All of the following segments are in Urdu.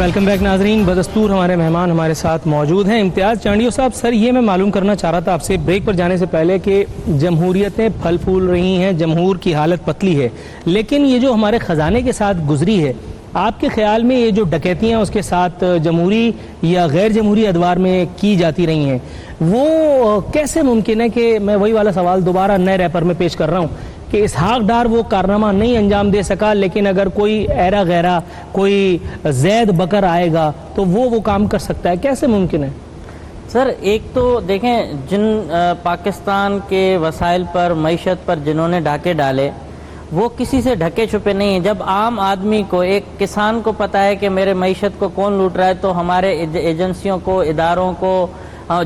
ویلکم بیک ناظرین، بدستور ہمارے مہمان ہمارے ساتھ موجود ہیں امتیاز چانڈیو صاحب۔ سر یہ میں معلوم کرنا چاہ رہا تھا آپ سے بریک پر جانے سے پہلے کہ جمہوریتیں پھل پھول رہی ہیں، جمہور کی حالت پتلی ہے، لیکن یہ جو ہمارے خزانے کے ساتھ گزری ہے، آپ کے خیال میں یہ جو ڈکیتیاں اس کے ساتھ جمہوری یا غیر جمہوری ادوار میں کی جاتی رہی ہیں، وہ کیسے ممکن ہے کہ میں وہی والا سوال دوبارہ نئے ریپر میں پیش کر رہا ہوں کہ اسحاق ڈار وہ کارنامہ نہیں انجام دے سکا، لیکن اگر کوئی ایرا غیرہ کوئی زید بکر آئے گا تو وہ کام کر سکتا ہے؟ کیسے ممکن ہے؟ سر ایک تو دیکھیں، جن پاکستان کے وسائل پر، معیشت پر جنہوں نے ڈاکے ڈالے، وہ کسی سے ڈھکے چھپے نہیں ہیں۔ جب عام آدمی کو، ایک کسان کو پتہ ہے کہ میرے معیشت کو کون لوٹ رہا ہے، تو ہمارے ایجنسیوں کو، اداروں کو،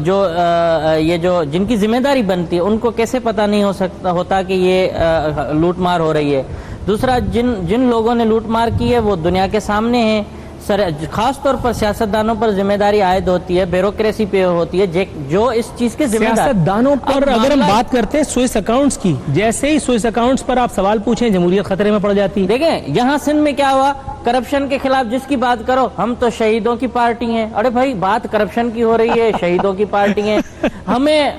جو جن کی ذمہ داری بنتی ہے، ان کو کیسے پتہ نہیں ہوتا کہ یہ لوٹ مار ہو رہی ہے۔ دوسرا، جن لوگوں نے لوٹ مار کی ہے وہ دنیا کے سامنے ہیں۔ خاص طور پر سیاستدانوں پر ذمہ داری عائد ہوتی ہے، بیوروکریسی پہ ہوتی ہے، جو اس چیز کے ذمہ دار۔ سیاستدانوں پر اگر ہم بات کرتے ہیں سوئس اکاؤنٹس کی، جیسے ہی سوئس اکاؤنٹس پر آپ سوال پوچھیں جمہوریت خطرے میں پڑ جاتی ہے۔ دیکھیں یہاں سندھ میں کیا ہوا، کرپشن کے خلاف جس کی بات کرو، ہم تو شہیدوں کی پارٹی ہیں۔ ارے بھائی، بات کرپشن کی ہو رہی ہے، شہیدوں کی پارٹی ہیں۔ ہمیں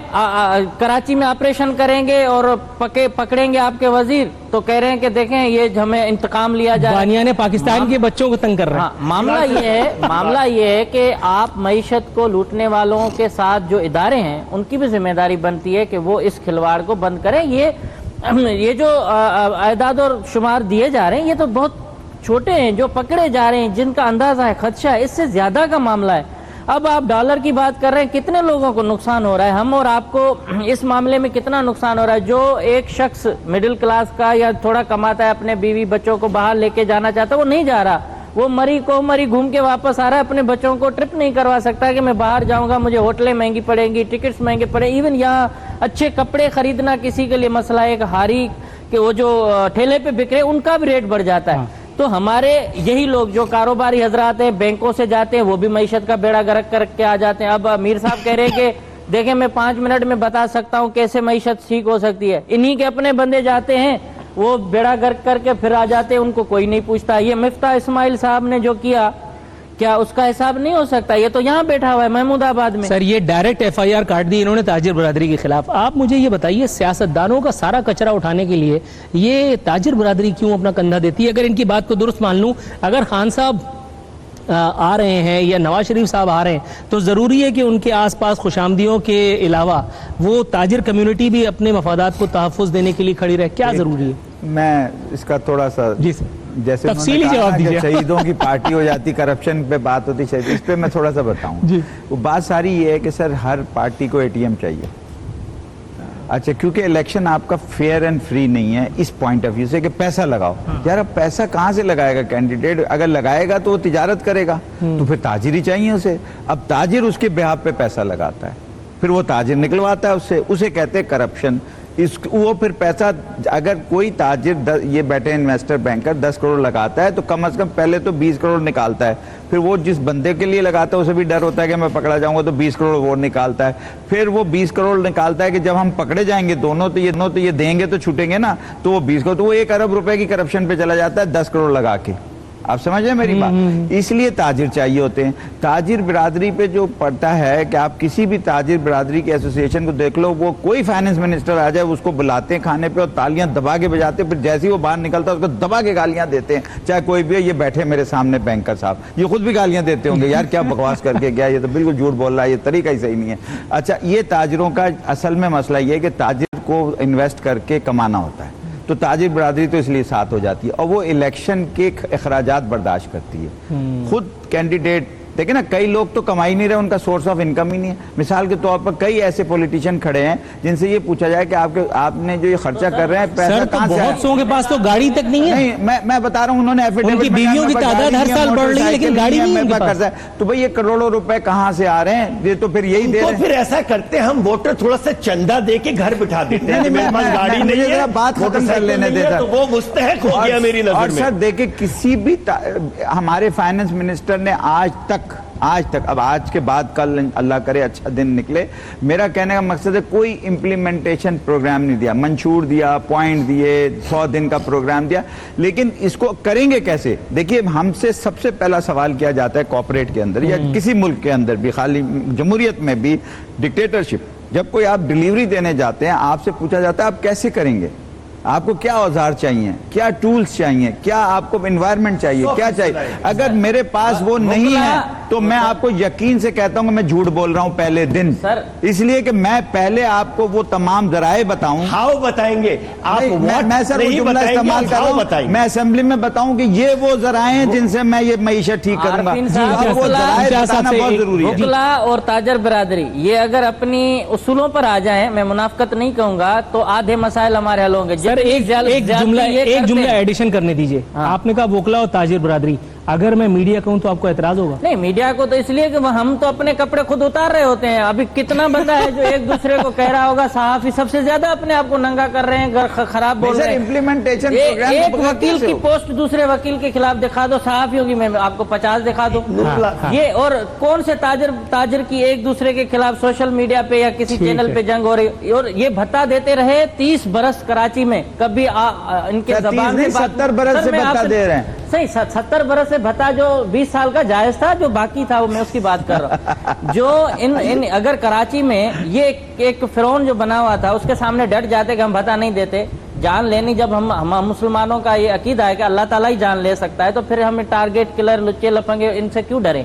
کراچی میں آپریشن کریں گے اور پکڑیں گے آپ کے وزیر، تو کہہ رہے ہیں کہ دیکھیں یہ ہمیں انتقام لیا جائے۔ بانیان پاکستان کے بچوں کو تنگ کر رہے ہیں۔ معاملہ یہ ہے کہ آپ معیشت کو لوٹنے والوں کے ساتھ جو ادارے ہیں، ان کی بھی ذمہ داری بنتی ہے کہ وہ اس کھلواڑ کو بند کریں۔ یہ جو اعداد اور شمار دیے جا رہے ہیں، یہ تو بہت چھوٹے ہیں، جو پکڑے جا رہے ہیں، جن کا اندازہ ہے، خدشہ ہے، اس سے زیادہ کا معاملہ ہے۔ اب آپ ڈالر کی بات کر رہے ہیں، کتنے لوگوں کو نقصان ہو رہا ہے، ہم اور آپ کو اس معاملے میں کتنا نقصان ہو رہا ہے۔ جو ایک شخص مڈل کلاس کا یا تھوڑا کماتا ہے، اپنے بیوی بچوں کو باہر لے کے جانا چاہتا ہے، وہ نہیں جا رہا، وہ مری گھوم کے واپس آ رہا ہے، اپنے بچوں کو ٹرپ نہیں کروا سکتا کہ میں باہر جاؤں گا، مجھے ہوٹلیں مہنگی پڑیں گی، ٹکٹس مہنگے پڑیں، ایون یہاں اچھے کپڑے خریدنا کسی کے لیے مسئلہ ہے، ہاری کہ وہ جو ٹھیلے پہ بک رہے ان کا بھی ریٹ بڑھ جاتا ہے۔ تو ہمارے یہی لوگ جو کاروباری حضرات ہیں، بینکوں سے جاتے ہیں، وہ بھی معیشت کا بیڑا گرک کر کے آ جاتے ہیں۔ اب امیر صاحب کہہ رہے ہیں کہ دیکھیں میں 5 منٹ میں بتا سکتا ہوں کیسے معیشت ٹھیک ہو سکتی ہے۔ انہی کے اپنے بندے جاتے ہیں، وہ بیڑا گرک کر کے پھر آ جاتے ہیں، ان کو کوئی نہیں پوچھتا۔ یہ مفتاح اسماعیل صاحب نے جو کیا اس کا حساب نہیں ہو سکتا؟ یہ تو یہاں بیٹھا ہوا ہے محمود آباد میں۔ سر یہ ڈائریکٹ ایف آئی آر کاٹ دی انہوں نے تاجر برادری کے خلاف۔ آپ مجھے یہ بتائیے، سیاستدانوں کا سارا کچرا اٹھانے کے لیے یہ تاجر برادری کیوں اپنا کندھا دیتی ہے؟ اگر ان کی بات کو درست مان لوں، اگر خان صاحب آ رہے ہیں یا نواز شریف صاحب آ رہے ہیں، تو ضروری ہے کہ ان کے آس پاس خوشامدیوں کے علاوہ وہ تاجر کمیونٹی بھی اپنے مفادات کو تحفظ دینے کے لیے کھڑی رہے۔ کیا ضروری ہے؟ میں اس کا تھوڑا سا جیسے تفصیلی جواب دیجیے۔ شہیدوں کی پارٹی ہو جاتی، کرپشن پہ بات ہوتی، شہید، اس پہ میں تھوڑا سا بتاؤں۔ وہ بات ساری یہ ہے کہ سر ہر پارٹی کو اے ٹی ایم چاہیے۔ اچھا، کیونکہ الیکشن آپ کا فیئر اینڈ فری نہیں ہے اس پوائنٹ آف ویو سے کہ پیسہ لگاؤ۔ یار اب پیسہ کہاں سے لگائے گا کینڈیڈیٹ؟ اگر لگائے گا تو وہ تجارت کرے گا، تو پھر تاجر ہی چاہیے اسے۔ اب تاجر اس کے بہاف پہ پیسہ لگاتا ہے، پھر وہ تاجر نکلواتا ہے اسے کہتے ہیں کرپشن۔ وہ پھر پیسہ، اگر کوئی تاجر یہ بیٹھے انویسٹر بینکر 10 کروڑ لگاتا ہے تو کم از کم پہلے تو 20 کروڑ نکالتا ہے، پھر وہ جس بندے کے لیے لگاتا ہے اسے بھی ڈر ہوتا ہے کہ میں پکڑا جاؤں گا، تو 20 کروڑ وہ نکالتا ہے، پھر وہ 20 کروڑ نکالتا ہے کہ جب ہم پکڑے جائیں گے دونوں تو یہ دیں گے تو چھوٹیں گے نا، تو وہ 20 کروڑ، تو وہ 1 ارب روپے کی کرپشن پہ چلا جاتا ہے 10 کروڑ لگا کے۔ آپ سمجھ رہے ہیں میری بات؟ اس لیے تاجر چاہیے ہوتے ہیں۔ تاجر برادری پہ جو پڑتا ہے کہ آپ کسی بھی تاجر برادری کی ایسوسیشن کو دیکھ لو، وہ کوئی فائننس منسٹر آ جائے اس کو بلاتے ہیں کھانے پہ اور تالیاں دبا کے بجاتے ہیں، پھر جیسے ہی وہ باہر نکلتا ہے اس کو دبا کے گالیاں دیتے ہیں، چاہے کوئی بھی ہے۔ یہ بیٹھے میرے سامنے بینکر صاحب، یہ خود بھی گالیاں دیتے ہوں گے، یار کیا بکواس کر کے گیا، یہ تو بالکل جھوٹ بول رہا ہے، یہ طریقہ ہی صحیح نہیں ہے۔ اچھا، یہ تاجروں کا اصل میں مسئلہ یہ ہے کہ تاجر کو انویسٹ کر کے کمانا ہوتا ہے، تو تاجر برادری تو اس لیے ساتھ ہو جاتی ہے، اور وہ الیکشن کے اخراجات برداشت کرتی ہے۔ خود کینڈیڈیٹ دیکھیں نا، کئی لوگ تو کمائی نہیں رہے، ان کا سورس آف انکم ہی نہیں ہے۔ مثال کے طور پر کئی ایسے پولیٹیشین کھڑے ہیں جن سے یہ پوچھا جائے کہ آپ نے جو یہ خرچہ کر رہے ہیں پیسہ کہاں سے آیا؟ بہت سو کے پاس تو گاڑی تک نہیں ہے۔ نہیں، میں بتا رہا ہوں، انہوں نے ان کی بیویوں کی تعداد ہر سال بڑھ رہی ہے لیکن گاڑی نہیں ہے، تو بھئی یہ کروڑوں روپے کہاں سے آ رہے ہیں؟ یہ تو پھر یہی دے رہے ہیں۔ پھر ایسا کرتے ہم ووٹر تھوڑا سا چندہ دے کے گھر بٹھا دیتے ہیں، میرے پاس گاڑی نہیں ہے، بات ختم کر لینے دیتا، تو وہ مستحق ہو گیا میری نظر میں۔ اور سر دیکھیں، کسی بھی ہمارے فائننس منسٹر نے آج تک آج تک. اب آج کے بعد کل اللہ کرے اچھا دن نکلے. میرا کہنے کا مقصد ہے کوئی امپلیمنٹیشن پروگرام نہیں دیا, منشور دیا, پوائنٹ دیے, 100 دن کا پروگرام دیا, لیکن اس کو کریں گے کیسے؟ دیکھیے ہم سے سب سے پہلا سوال کیا جاتا ہے کارپوریٹ کے اندر یا کسی ملک کے اندر بھی, خالی جمہوریت میں بھی, ڈکٹیٹرشپ, جب کوئی آپ ڈیلیوری دینے جاتے ہیں آپ سے پوچھا جاتا ہے آپ کیسے کریں گے, آپ کو کیا اوزار چاہیے, کیا ٹولز چاہیے, کیا آپ کو انوائرمنٹ چاہیے, کیا چاہیے. اگر میرے پاس وہ نہیں ہے تو میں آپ کو یقین سے کہتا ہوں کہ میں جھوٹ بول رہا ہوں پہلے دن, اس لیے کہ میں پہلے آپ کو وہ تمام ذرائع بتاؤں. ہاؤ بتائیں گے آپ, میں سر وہ جملہ استعمال کر رہا ہوں, میں اسمبلی میں بتاؤں کہ یہ وہ ذرائع ہیں جن سے میں یہ معیشت ٹھیک کروں گا. وہ ذرائع بتانا بہت ضروری ہے. وکلا اور تاجر برادری یہ اگر اپنی اصولوں پر آ جائیں, میں منافقت نہیں کہوں گا, تو آدھے مسائل ہمارے حل ہوں گے. سر ایک جملہ ایڈیشن کرنے دیجئے. آپ نے کہا وکلا اور تاجر برادری, اگر میں میڈیا کہوں تو آپ کو اعتراض ہوگا؟ نہیں, میڈیا کو تو اس لیے کہ ہم تو اپنے کپڑے خود اتار رہے ہوتے ہیں. ابھی کتنا بندہ ہے جو ایک دوسرے کو کہہ رہا ہوگا, صحافی سب سے زیادہ اپنے آپ کو ننگا کر رہے ہیں, خراب بول رہے ہیں. ایک وکیل کی پوسٹ دوسرے وکیل کے خلاف دکھا دو, صحافیوں کی میں آپ کو 50 دکھا دوں. یہ اور کون سے تاجر کی ایک دوسرے کے خلاف سوشل میڈیا پہ یا کسی چینل پہ جنگ ہو رہی, اور یہ بھتا دیتے رہے 30 برس کراچی میں. کبھی ان کے زبان میں 70 برس سے بھتا دے رہے ہیں. صحیح, 70 برس سے بھتا جو 20 سال کا جائز تھا, جو باقی تھا وہ میں اس کی بات کر رہا ہوں. جو اگر کراچی میں یہ ایک فرعون جو بنا ہوا تھا اس کے سامنے ڈٹ جاتے کہ ہم بھتا نہیں دیتے, جان لینی جب ہم مسلمانوں کا یہ عقیدہ ہے کہ اللہ تعالیٰ ہی جان لے سکتا ہے, تو پھر ہمیں ٹارگیٹ کلر لچے لفنگے ان سے کیوں ڈریں؟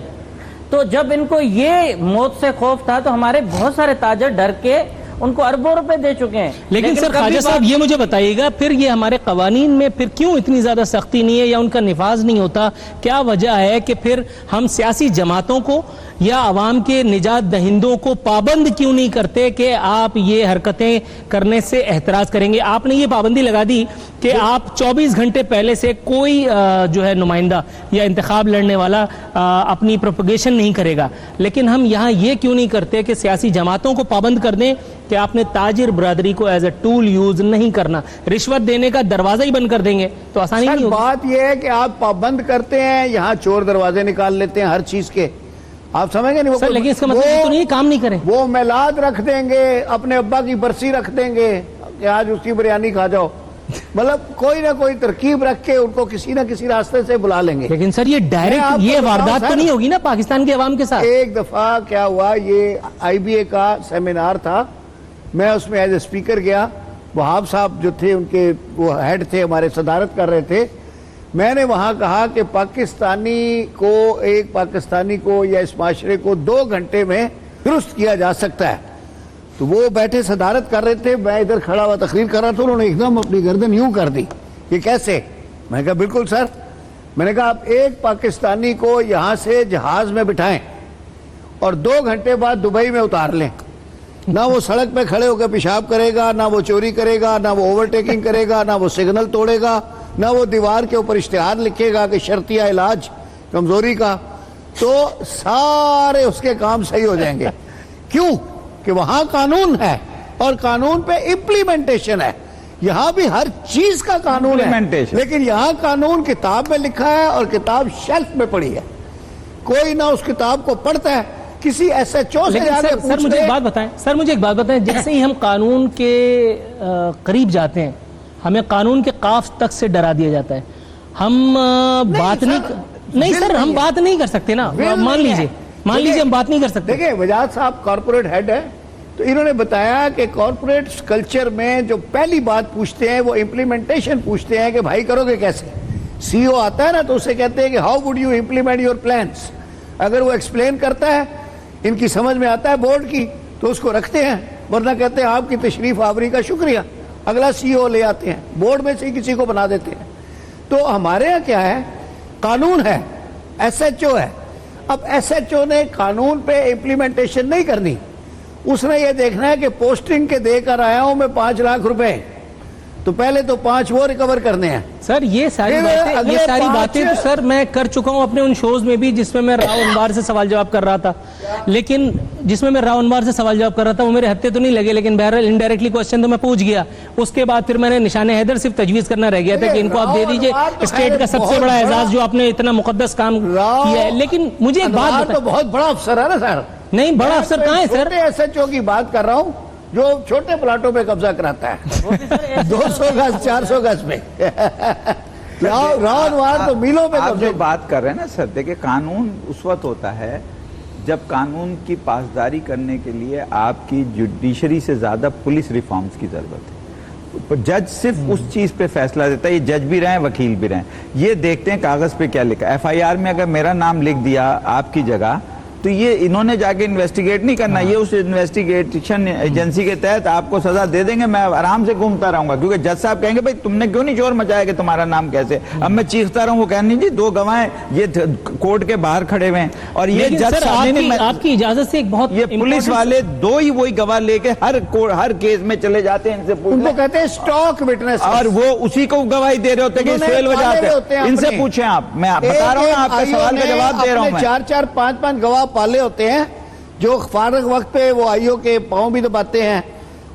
تو جب ان کو یہ موت سے خوف تھا تو ہمارے بہت سارے تاجر ڈر کے ان کو اربوں روپے دے چکے ہیں. لیکن سر خواجہ صاحب یہ مجھے بتائیے گا, پھر یہ ہمارے قوانین میں پھر کیوں اتنی زیادہ سختی نہیں ہے یا ان کا نفاذ نہیں ہوتا؟ کیا وجہ ہے کہ پھر ہم سیاسی جماعتوں کو یا عوام کے نجات دہندوں کو پابند کیوں نہیں کرتے کہ آپ یہ حرکتیں کرنے سے احتراز کریں گے؟ آپ نے یہ پابندی لگا دی کہ آپ 24 گھنٹے پہلے سے کوئی جو ہے نمائندہ یا انتخاب لڑنے والا اپنی پروپیگیشن نہیں کرے گا, لیکن ہم یہاں یہ کیوں نہیں کرتے کہ سیاسی جماعتوں کو پابند کر دیں کہ آپ نے تاجر برادری کو ایز اے ٹول یوز نہیں کرنا, رشوت دینے کا دروازہ ہی بند کر دیں گے تو آسانی نہیں ہوگی. بات یہ ہے کہ آپ پابند کرتے ہیں, یہاں چور دروازے نکال لیتے ہیں ہر چیز کے, آپ سمجھ گے نہیں؟ سر لیکن اس کا مطلب یہ تو نہیں کام نہیں کریں. وہ میلاد رکھ دیں گے, اپنے ابا کی برسی رکھ دیں گے کہ آج اس کی بریانی کھا جاؤ, مطلب کوئی نہ کوئی ترکیب رکھ کے ان کو کسی نہ کسی راستے سے بلا لیں گے. لیکن سر یہ ڈائریکٹ یہ واردات تو نہیں ہوگی نا پاکستان کے عوام کے ساتھ؟ ایک دفعہ کیا ہوا, یہ آئی بی اے کا سیمینار تھا, میں اس میں ایز اے اسپیکر گیا, وہاب صاحب جو تھے ان کے وہ ہیڈ تھے ہمارے, صدارت کر رہے تھے. میں نے وہاں کہا کہ ایک پاکستانی کو یا اس معاشرے کو 2 گھنٹے میں درست کیا جا سکتا ہے. تو وہ بیٹھے صدارت کر رہے تھے, میں ادھر کھڑا ہوا تقریر کر رہا تھا, انہوں نے ایک دم اپنی گردن یوں کر دی, یہ کیسے؟ میں نے کہا بالکل سر, میں نے کہا آپ ایک پاکستانی کو یہاں سے جہاز میں بٹھائیں اور 2 گھنٹے بعد دبئی میں اتار لیں, نہ وہ سڑک پہ کھڑے ہو کے پیشاب کرے گا, نہ وہ چوری کرے گا, نہ وہ اوورٹیکنگ کرے گا, نہ وہ سگنل توڑے گا, نہ وہ دیوار کے اوپر اشتہار لکھے گا کہ شرطیہ علاج کمزوری کا, تو سارے اس کے کام صحیح ہو جائیں گے. کیوں کہ وہاں قانون ہے اور قانون پہ امپلیمنٹیشن ہے. یہاں بھی ہر چیز کا قانون ہے, لیکن یہاں قانون کتاب میں لکھا ہے اور کتاب شیلف میں پڑی ہے, کوئی نہ اس کتاب کو پڑھتا ہے. کسی ایس ایچ او سے جا کے سر مجھے ایک بات بتائیں, جیسے ہی ہم قانون کے قریب جاتے ہیں ہمیں قانون کے قاف تک سے ڈرا دیا جاتا ہے. ہم بات نہیں سر, ہم بات نہیں کر سکتے نا, مان لیجئے ہم بات نہیں کر سکتے. دیکھیں وجاد صاحب کارپوریٹ ہیڈ ہے, تو انہوں نے بتایا کہ کارپوریٹ کلچر میں جو پہلی بات پوچھتے ہیں وہ امپلیمنٹیشن پوچھتے ہیں کہ بھائی کرو گے کیسے. سی او آتا ہے نا تو اسے کہتے ہیں کہ how would you implement your plans. اگر وہ ایکسپلین کرتا ہے, ان کی سمجھ میں آتا ہے بورڈ کی, تو اس کو رکھتے ہیں, ورنہ کہتے ہیں آپ کی تشریف آوری کا شکریہ, اگلا سی او لے آتے ہیں, بورڈ میں سے کسی کو بنا دیتے ہیں. تو ہمارے ہاں کیا ہے, قانون ہے, ایس ایچ او ہے. اب ایس ایچ او نے قانون پہ امپلیمنٹیشن نہیں کرنی, اس نے یہ دیکھنا ہے کہ پوسٹنگ کے دے کر آیا ہوں میں 5 لاکھ روپے, تو پہلے تو 5 وہ ریکور کرنے ہیں. سر یہ ساری باتیں تو سر میں کر چکا ہوں اپنے ان شوز میں بھی جس میں میں راؤ انوار سے سوال جواب کر رہا تھا, لیکن وہ میرے ہفتے تو نہیں لگے, لیکن بہرحال انڈائریکٹلی کوسچن تو میں پوچھ گیا. اس کے بعد پھر میں نے نشان حیدر صرف تجویز کرنا رہ گیا تھا کہ ان کو آپ دے دیجئے اسٹیٹ کا سب سے بڑا اعزاز جو آپ نے اتنا مقدس کام کیا ہے. لیکن مجھے ایک بات تو بہت بڑا افسر ہے نا سر. نہیں, بڑا افسر کہاں ہے سر؟ ایس ایچ او کی بات کر رہا ہوں جو چھوٹے پلاٹوں پہ قبضہ کراتا ہے 200 گز 400 گز پہ. تو میلوں پہ آپ جو بات کر رہے ہیں نا سر, دیکھیں قانون اس وقت ہوتا ہے جب قانون کی پاسداری کرنے کے لیے آپ کی جوڈیشری سے زیادہ پولیس ریفارمز کی ضرورت ہے. جج صرف اس چیز پہ فیصلہ دیتا ہے, یہ جج بھی رہیں وکیل بھی رہیں, یہ دیکھتے ہیں کاغذ پہ کیا لکھا. ایف آئی آر میں اگر میرا نام لکھ دیا آپ کی جگہ تو یہ انہوں نے جا کے انویسٹیگیٹ نہیں کرنا, یہ اس انویسٹیگیشن ایجنسی کے تحت آپ کو سزا دے دیں گے. میں آرام سے گھومتا رہوں گا کیونکہ جج صاحب کہیں گے بھائی تم نے کیوں نہیں شور مچایا کہ تمہارا نام کیسے. اب میں چیختا رہوں, وہ کہیں نہیں جی 2 گواہ یہ کورٹ کے باہر کھڑے ہوئے ہیں. اور یہ جج صاحب آپ کی اجازت سے ایک بہت یہ پولیس والے 2 ہی وہی گواہ لے کے ہر کیس میں چلے جاتے ہیں, ان سے ان کو کہتے ہیں اسٹاک وٹنس, اور وہ اسی کو گواہی دے رہے ہوتے ہیں کہ فیل وجاتے ہیں. ان سے پوچھیں آپ, میں بتا رہا ہوں آپ کے سوال کا جواب دے رہا ہوں. میں 4 5 گواہ پالے ہوتے ہیں جو فارغ وقت پہ وہ آئیوں کے پاؤں بھی دباتے ہیں,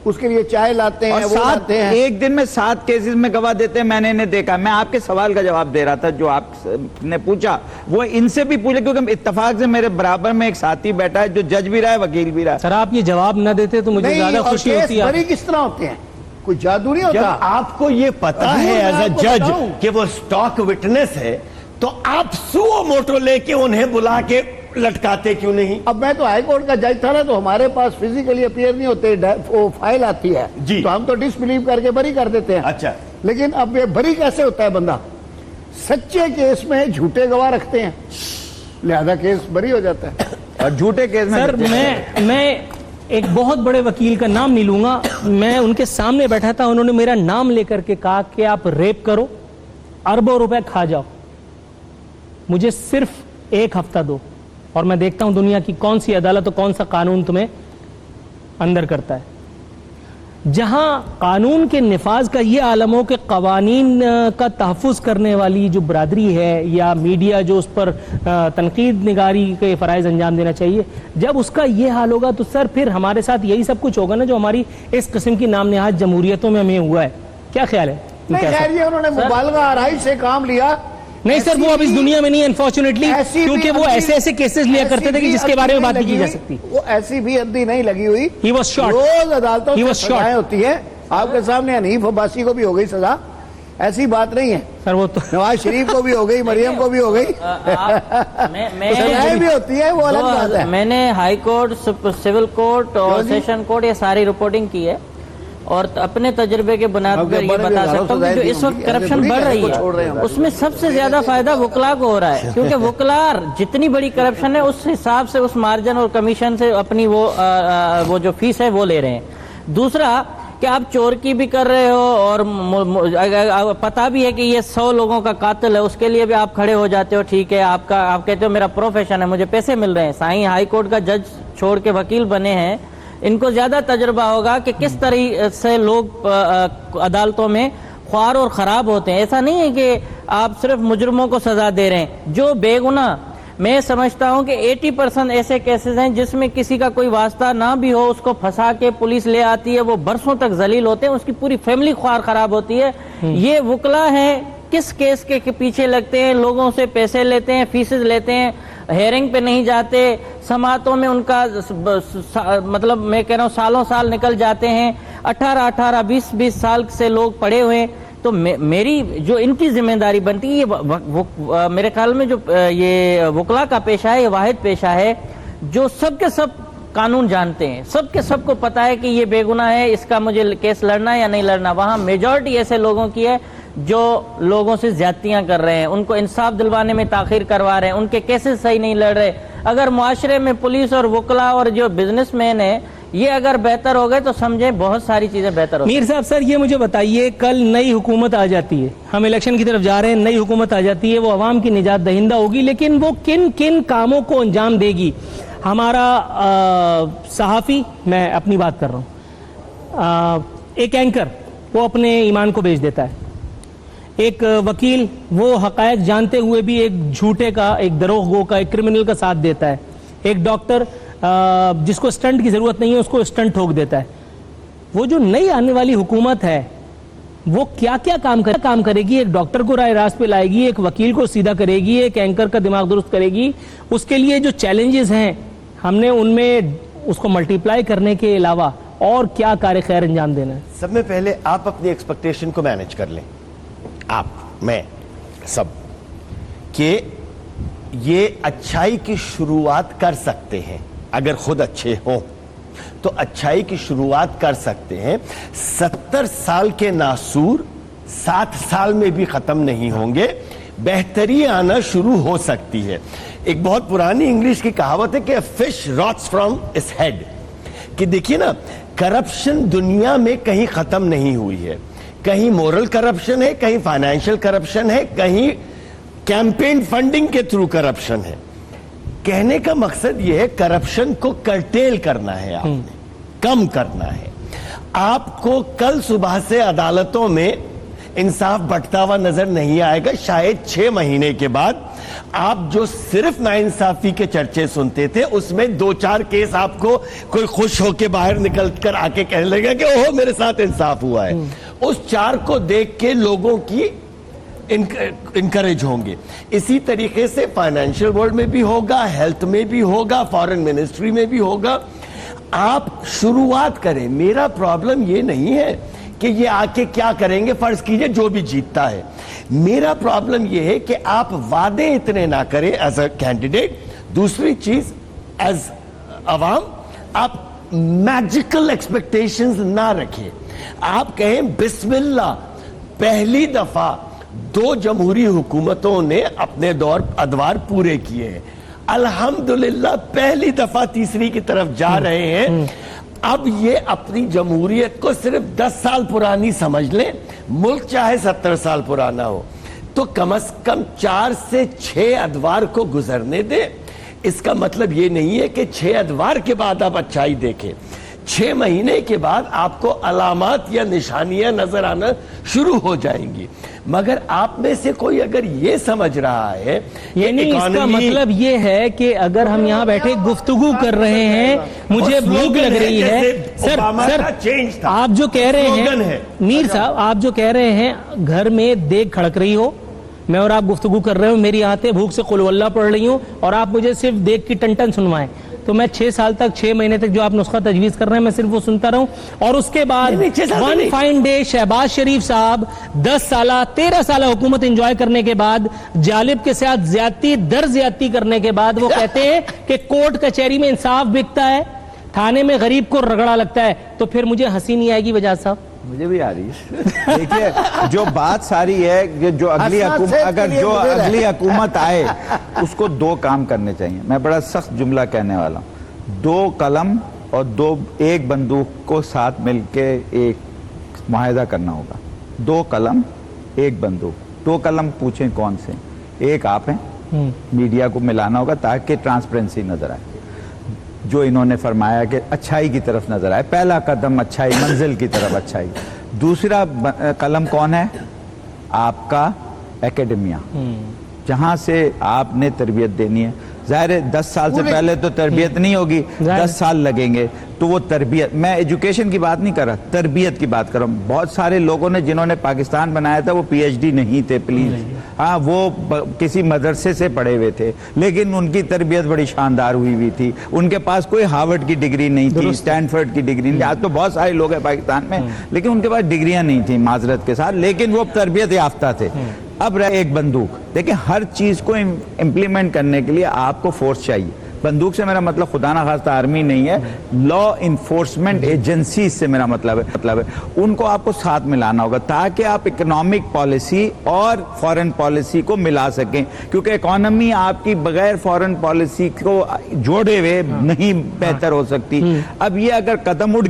اس کے لیے چائے لاتے ہیں, وہ لاتے ہیں. ایک دن میں 7 کیسز میں گواہ دیتے ہیں, میں نے انہیں دیکھا. میں آپ کے سوال کا جواب دے رہا تھا جو آپ نے پوچھا, وہ ان سے بھی پوچھا کیونکہ اتفاق سے میرے برابر میں ایک ساتھی بیٹھا ہے جو جج بھی رہا ہے وکیل بھی رہا ہے. سر آپ یہ جواب نہ دیتے تو مجھے زیادہ خوشی ہوتی ہے. بری کس طرح ہوتے ہیں, کوئی جادو نہیں ہوتا. جب آپ کو یہ پتا ہے ایز اے جج کہ وہ اسٹاک وٹنس ہے تو آپ سو موٹو لے کے انہیں بلا کے لٹکاتے کیوں نہیں؟ اب میں تو ہائی کورٹ کا جج تھا نا, تو ہمارے پاس فزیکلی اپیئر نہیں ہوتے, وہ فائل آتی ہے جی, تو ہم تو ڈس بلیو کر کے بری کر دیتے ہیں. اچھا, لیکن اب یہ بری کیسے ہوتا ہے بندہ؟ سچے کیس میں جھوٹے گواہ رکھتے ہیں, لہذا کیس بری ہو جاتا ہے. اور جھوٹے کیس میں سر میں ایک بہت بڑے وکیل کا نام نہیں لوں گا, میں ان کے سامنے بیٹھا تھا, انہوں نے میرا نام لے کر کے کہا کہ آپ ریپ کرو, اربوں روپے کھا جاؤ, مجھے صرف 1 ہفتہ دو اور میں دیکھتا ہوں دنیا کی کون سی عدالت اور کون سا قانون تمہیں اندر کرتا ہے. جہاں قانون کے نفاذ کا یہ عالم ہو کہ قوانین کا تحفظ کرنے والی جو برادری ہے یا میڈیا جو اس پر تنقید نگاری کے فرائض انجام دینا چاہیے, جب اس کا یہ حال ہوگا تو سر پھر ہمارے ساتھ یہی سب کچھ ہوگا نا جو ہماری اس قسم کی نام نہاد جمہوریتوں میں ہمیں ہوا ہے. کیا خیال ہے؟ نہیں خیر, یہ انہوں نے مبالغہ آرائی سے کام لیا. نہیں سر, وہ اب اس دنیا میں نہیں انفارچونیٹلی, کیونکہ وہ ایسے کیسز لیا کرتے تھے کہ جس کے بارے میں بات نہیں کی جا سکتی. وہ ایسی بھی اندھی نہیں لگی ہوئی. He was shot. روز عدالتوں سے سزائیں ہوتی ہیں. آپ کے سامنے حنیف عباسی کو بھی ہو گئی سزا, ایسی بات نہیں ہے. سر وہ تو نواز شریف کو بھی ہو گئی, مریم کو بھی ہو گئی, سزائیں بھی ہوتی ہیں, وہ الگ بات ہے. میں نے ہائی کورٹ, سول کورٹ اور سیشن کورٹ یہ ساری رپورٹنگ کی ہے, اور اپنے تجربے کے بنیاد پر یہ بتا سکتا ہوں کہ جو اس وقت کرپشن بڑھ رہی ہے اس میں سب سے زیادہ فائدہ وکلا کو ہو رہا ہے, کیونکہ وکلا جتنی بڑی کرپشن ہے اس حساب سے اس مارجن اور کمیشن سے اپنی وہ جو فیس ہے وہ لے رہے ہیں. دوسرا کہ آپ چور کی بھی کر رہے ہو اور پتا بھی ہے کہ یہ 100 لوگوں کا قاتل ہے, اس کے لیے بھی آپ کھڑے ہو جاتے ہو, ٹھیک ہے آپ کہتے ہو میرا پروفیشن ہے, مجھے پیسے مل رہے ہیں. سائیں ہائی کورٹ کا جج چھوڑ کے وکیل بنے ہیں, ان کو زیادہ تجربہ ہوگا کہ کس طرح سے لوگ عدالتوں میں خوار اور خراب ہوتے ہیں. ایسا نہیں ہے کہ آپ صرف مجرموں کو سزا دے رہے ہیں, جو بے گناہ, میں سمجھتا ہوں کہ 80% ایسے کیسز ہیں جس میں کسی کا کوئی واسطہ نہ بھی ہو, اس کو پھنسا کے پولیس لے آتی ہے, وہ برسوں تک ذلیل ہوتے ہیں, اس کی پوری فیملی خوار خراب ہوتی ہے. یہ وکلا ہیں, کس کیس کے پیچھے لگتے ہیں, لوگوں سے پیسے لیتے ہیں, فیسز لیتے ہیں, ہیرنگ پہ نہیں جاتے, سماعتوں میں ان کا مطلب میں کہہ رہا ہوں سالوں سال نکل جاتے ہیں, 18 20 سال سے لوگ پڑے ہوئے ہیں. تو میری جو ان کی ذمہ داری بنتی ہے, یہ میرے خیال میں جو یہ وکلا کا پیشہ ہے یہ واحد پیشہ ہے جو سب کے سب قانون جانتے ہیں, سب کے سب کو پتا ہے کہ یہ بے گناہ ہے, اس کا مجھے کیس لڑنا یا نہیں لڑنا. وہاں میجورٹی ایسے لوگوں کی ہے جو لوگوں سے زیادتیاں کر رہے ہیں, ان کو انصاف دلوانے میں تاخیر کروا رہے ہیں, ان کے کیسز صحیح نہیں لڑ رہے. اگر معاشرے میں پولیس اور وکلا اور جو بزنس مین ہے یہ اگر بہتر ہو گئے تو سمجھیں بہت ساری چیزیں بہتر ہو گئی. میر صاحب سر یہ مجھے بتائیے, کل نئی حکومت آ جاتی ہے, ہم الیکشن کی طرف جا رہے ہیں, نئی حکومت آ جاتی ہے, وہ عوام کی نجات دہندہ ہوگی, لیکن وہ کن کن کاموں کو انجام دے گی؟ ہمارا صحافی, میں اپنی بات کر رہا ہوں, ایک اینکر وہ اپنے ایمان کو بیچ دیتا ہے. ایک وکیل وہ حقائق جانتے ہوئے بھی ایک جھوٹے کا، ایک دروغ گو کا، ایک کرمنل کا ساتھ دیتا ہے. ایک ڈاکٹر جس کو اسٹنٹ کی ضرورت نہیں ہے اس کو اسٹنٹ ٹھوک دیتا ہے. وہ جو نئی آنے والی حکومت ہے وہ کیا کیا کام کرے گی؟ ایک ڈاکٹر کو راہ راست پہ لائے گی، ایک وکیل کو سیدھا کرے گی، ایک اینکر کا دماغ درست کرے گی. اس کے لیے جو چیلنجز ہیں ہم نے ان میں اس کو ملٹیپلائی کرنے کے علاوہ اور کیا کار خیر انجام دینا ہے؟ سب میں پہلے آپ اپنی ایکسپیکٹیشن کو مینیج کر لیں، آپ، میں، سب، کہ یہ اچھائی کی شروعات کر سکتے ہیں. اگر خود اچھے ہوں تو اچھائی کی شروعات کر سکتے ہیں. 70 سال کے ناسور 7 سال میں بھی ختم نہیں ہوں گے. بہتری آنا شروع ہو سکتی ہے. ایک بہت پرانی انگلش کی کہاوت ہے کہ fish rots from its head, کہ دیکھیے نا، کرپشن دنیا میں کہیں ختم نہیں ہوئی ہے. کہیں مورل کرپشن ہے، کہیں فائنینشیل کرپشن ہے، کہیں کیمپین فنڈنگ کے تھرو کرپشن ہے. کہنے کا مقصد یہ ہے کرپشن کو کرٹیل کرنا ہے، آپ نے کم کرنا ہے. آپ کو کل صبح سے عدالتوں میں انصاف بٹتا ہوا نظر نہیں آئے گا. شاید 6 مہینے کے بعد آپ جو صرف ناانصافی کے چرچے سنتے تھے اس میں 2-4 کیس آپ کو کوئی خوش ہو کے باہر نکل کر آ کے کہنے لگے کہ اوہ میرے ساتھ انصاف ہوا ہے. اس 4 کو دیکھ کے لوگوں کی انکریج ہوں گے. اسی طریقے سے فائنینشیل ورلڈ میں بھی ہوگا، ہیلتھ میں بھی ہوگا، فارن منسٹری میں بھی ہوگا. آپ شروعات کریں. میرا پرابلم یہ نہیں ہے کہ یہ آ کے کیا کریں گے، فرض کیجئے جو بھی جیتتا ہے. میرا پرابلم یہ ہے کہ آپ وعدے اتنے نہ کریں ایز اے کینڈیڈیٹ. دوسری چیز، ایز عوام آپ میجیکل ایکسپیکٹیشنز نہ رکھیں. آپ کہیں بسم اللہ. پہلی دفعہ 2 جمہوری حکومتوں نے اپنے دور ادوار پورے کیے ہیں. الحمدللہ پہلی دفعہ تیسری کی طرف جا رہے ہیں. اب یہ اپنی جمہوریت کو صرف 10 سال پرانی سمجھ لیں. ملک چاہے 70 سال پرانا ہو تو کم از کم 4 سے 6 ادوار کو گزرنے دیں. اس کا مطلب یہ نہیں ہے کہ 6 ادوار کے بعد آپ اچھائی دیکھیں. 6 مہینے کے بعد آپ کو علامات یا نشانیاں نظر آنا شروع ہو جائیں گی. مگر آپ میں سے کوئی اگر یہ سمجھ رہا ہے، یعنی اس کا مطلب یہ ہے کہ اگر ہم یہاں بیٹھے گفتگو کر رہے ہیں، مجھے بھوک لگ رہی ہے. سر آپ جو کہہ رہے ہیں میر صاحب، آپ جو کہہ رہے ہیں گھر میں دیگ کھڑک رہی ہو، میں اور آپ گفتگو کر رہے ہوں، میری آنتیں بھوک سے قل واللہ پڑھ رہی ہوں اور آپ مجھے صرف دیگ کی ٹن سنوائیں، تو میں 6 سال تک 6 مہینے تک جو آپ نسخہ تجویز کر رہے ہیں میں صرف وہ سنتا رہوں. اور اس کے بعد ون فائن ڈے شہباز شریف صاحب 10 سالہ 13 سالہ حکومت انجوائے کرنے کے بعد، جالب کے ساتھ زیادتی در زیادتی کرنے کے بعد وہ کہتے ہیں کہ کورٹ کچہری میں انصاف بکتا ہے، تھانے میں غریب کو رگڑا لگتا ہے. تو پھر مجھے ہنسی نہیں آئے گی وجاہت صاحب؟ مجھے بھی آ رہی ہے. دیکھیے جو بات ساری ہے کہ جو اگلی حکومت آئے اس کو 2 کام کرنے چاہیے. میں بڑا سخت جملہ کہنے والا ہوں. 2 قلم اور 1 بندوق کو ساتھ مل کے ایک معاہدہ کرنا ہوگا. 2 قلم 1 بندوق. 2 قلم پوچھیں کون سے؟ ایک آپ ہیں، میڈیا کو ملانا ہوگا تاکہ ٹرانسپیرنسی نظر آئے. جو انہوں نے فرمایا کہ اچھائی کی طرف نظر آئے، پہلا قدم اچھائی، منزل کی طرف اچھائی. دوسرا قلم کون ہے؟ آپ کا اکیڈمیا، جہاں سے آپ نے تربیت دینی ہے. ظاہر ہے 10 سال سے پہلے تو تربیت نہیں ہوگی، 10 سال لگیں گے. تو وہ تربیت، میں ایجوکیشن کی بات نہیں کر رہا، تربیت کی بات کر رہا ہوں. بہت سارے لوگوں نے جنہوں نے پاکستان بنایا تھا وہ PhD نہیں تھے، پلیز. ہاں وہ کسی مدرسے سے پڑھے ہوئے تھے لیکن ان کی تربیت بڑی شاندار ہوئی تھی. ان کے پاس کوئی ہارورڈ کی ڈگری نہیں تھی، اسٹینفورڈ کی ڈگری نہیں. آج تو بہت سارے لوگ ہیں پاکستان میں لیکن ان کے پاس ڈگریاں نہیں تھیں، معذرت کے ساتھ، لیکن وہ تربیت یافتہ تھے. اب رہے ایک بندوق. دیکھیں ہر چیز کو امپلیمنٹ کرنے کے لیے آپ کو فورس چاہیے. بندوق سے میرا مطلب خدا نہ خواستہ آرمی نہیں ہے، لا انفورسمنٹ ایجنسی سے میرا مطلب ہے. ان کو آپ کو ساتھ ملانا ہوگا تاکہ آپ اکنامک پالیسی اور فارن پالیسی کو ملا سکیں، کیونکہ اکانومی آپ کی بغیر فارن پالیسی کو جوڑے ہوئے نہیں بہتر ہو سکتی. اب یہ اگر قدم اٹھ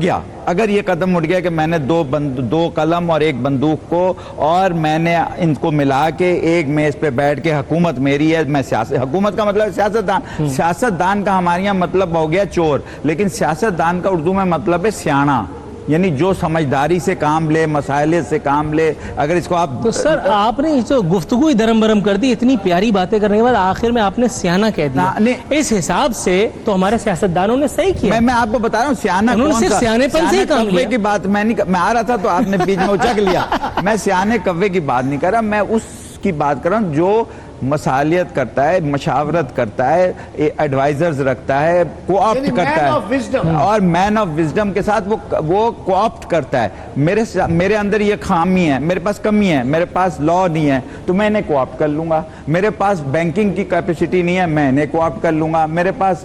گیا کہ میں نے 2 قلم اور 1 بندوق کو، اور میں نے ان کو ملا کے ایک میز پہ بیٹھ کے حکومت میری ہے، میں حکومت کا مطلب سیاست دان کا ہمارے یہاں مطلب ہو گیا چور، لیکن سیاست دان کا اردو میں مطلب ہے سیانا. یعنی جو سمجھداری سے کام لے، مسائل سے کام لے، اگر اس کو آپ تو سر آپ نے جو گفتگو ہی درم برم کر دی، اتنی پیاری باتیں کرنے کے بعد آخر میں آپ نے سیانہ کہہ دیا. اس حساب سے تو ہمارے سیاستدانوں نے صحیح کیا. میں آپ کو بتا رہا ہوں سیانہ انہوں نے کون صرف سا، سیانے پن سے ہی کام لیا. کی بات میں آ رہا تھا تو آپ نے بیچ میں اچک لیا. میں سیانے کوے کی بات نہیں کر رہا، میں اس کی بات کر رہا ہوں جو مصالحت کرتا ہے، مشاورت کرتا ہے، ایڈوائزرز رکھتا ہے، کوآپٹ کرتا ہے، اور مین آف وزڈم کے ساتھ وہ کوآپٹ کرتا ہے. میرے اندر یہ خامی ہے، میرے پاس کمی ہے، میرے پاس لا نہیں ہے تو میں انہیں کوآپٹ کر لوں گا. میرے پاس بینکنگ کی کیپیسٹی نہیں ہے، میں انہیں کوآپٹ کر لوں گا. میرے پاس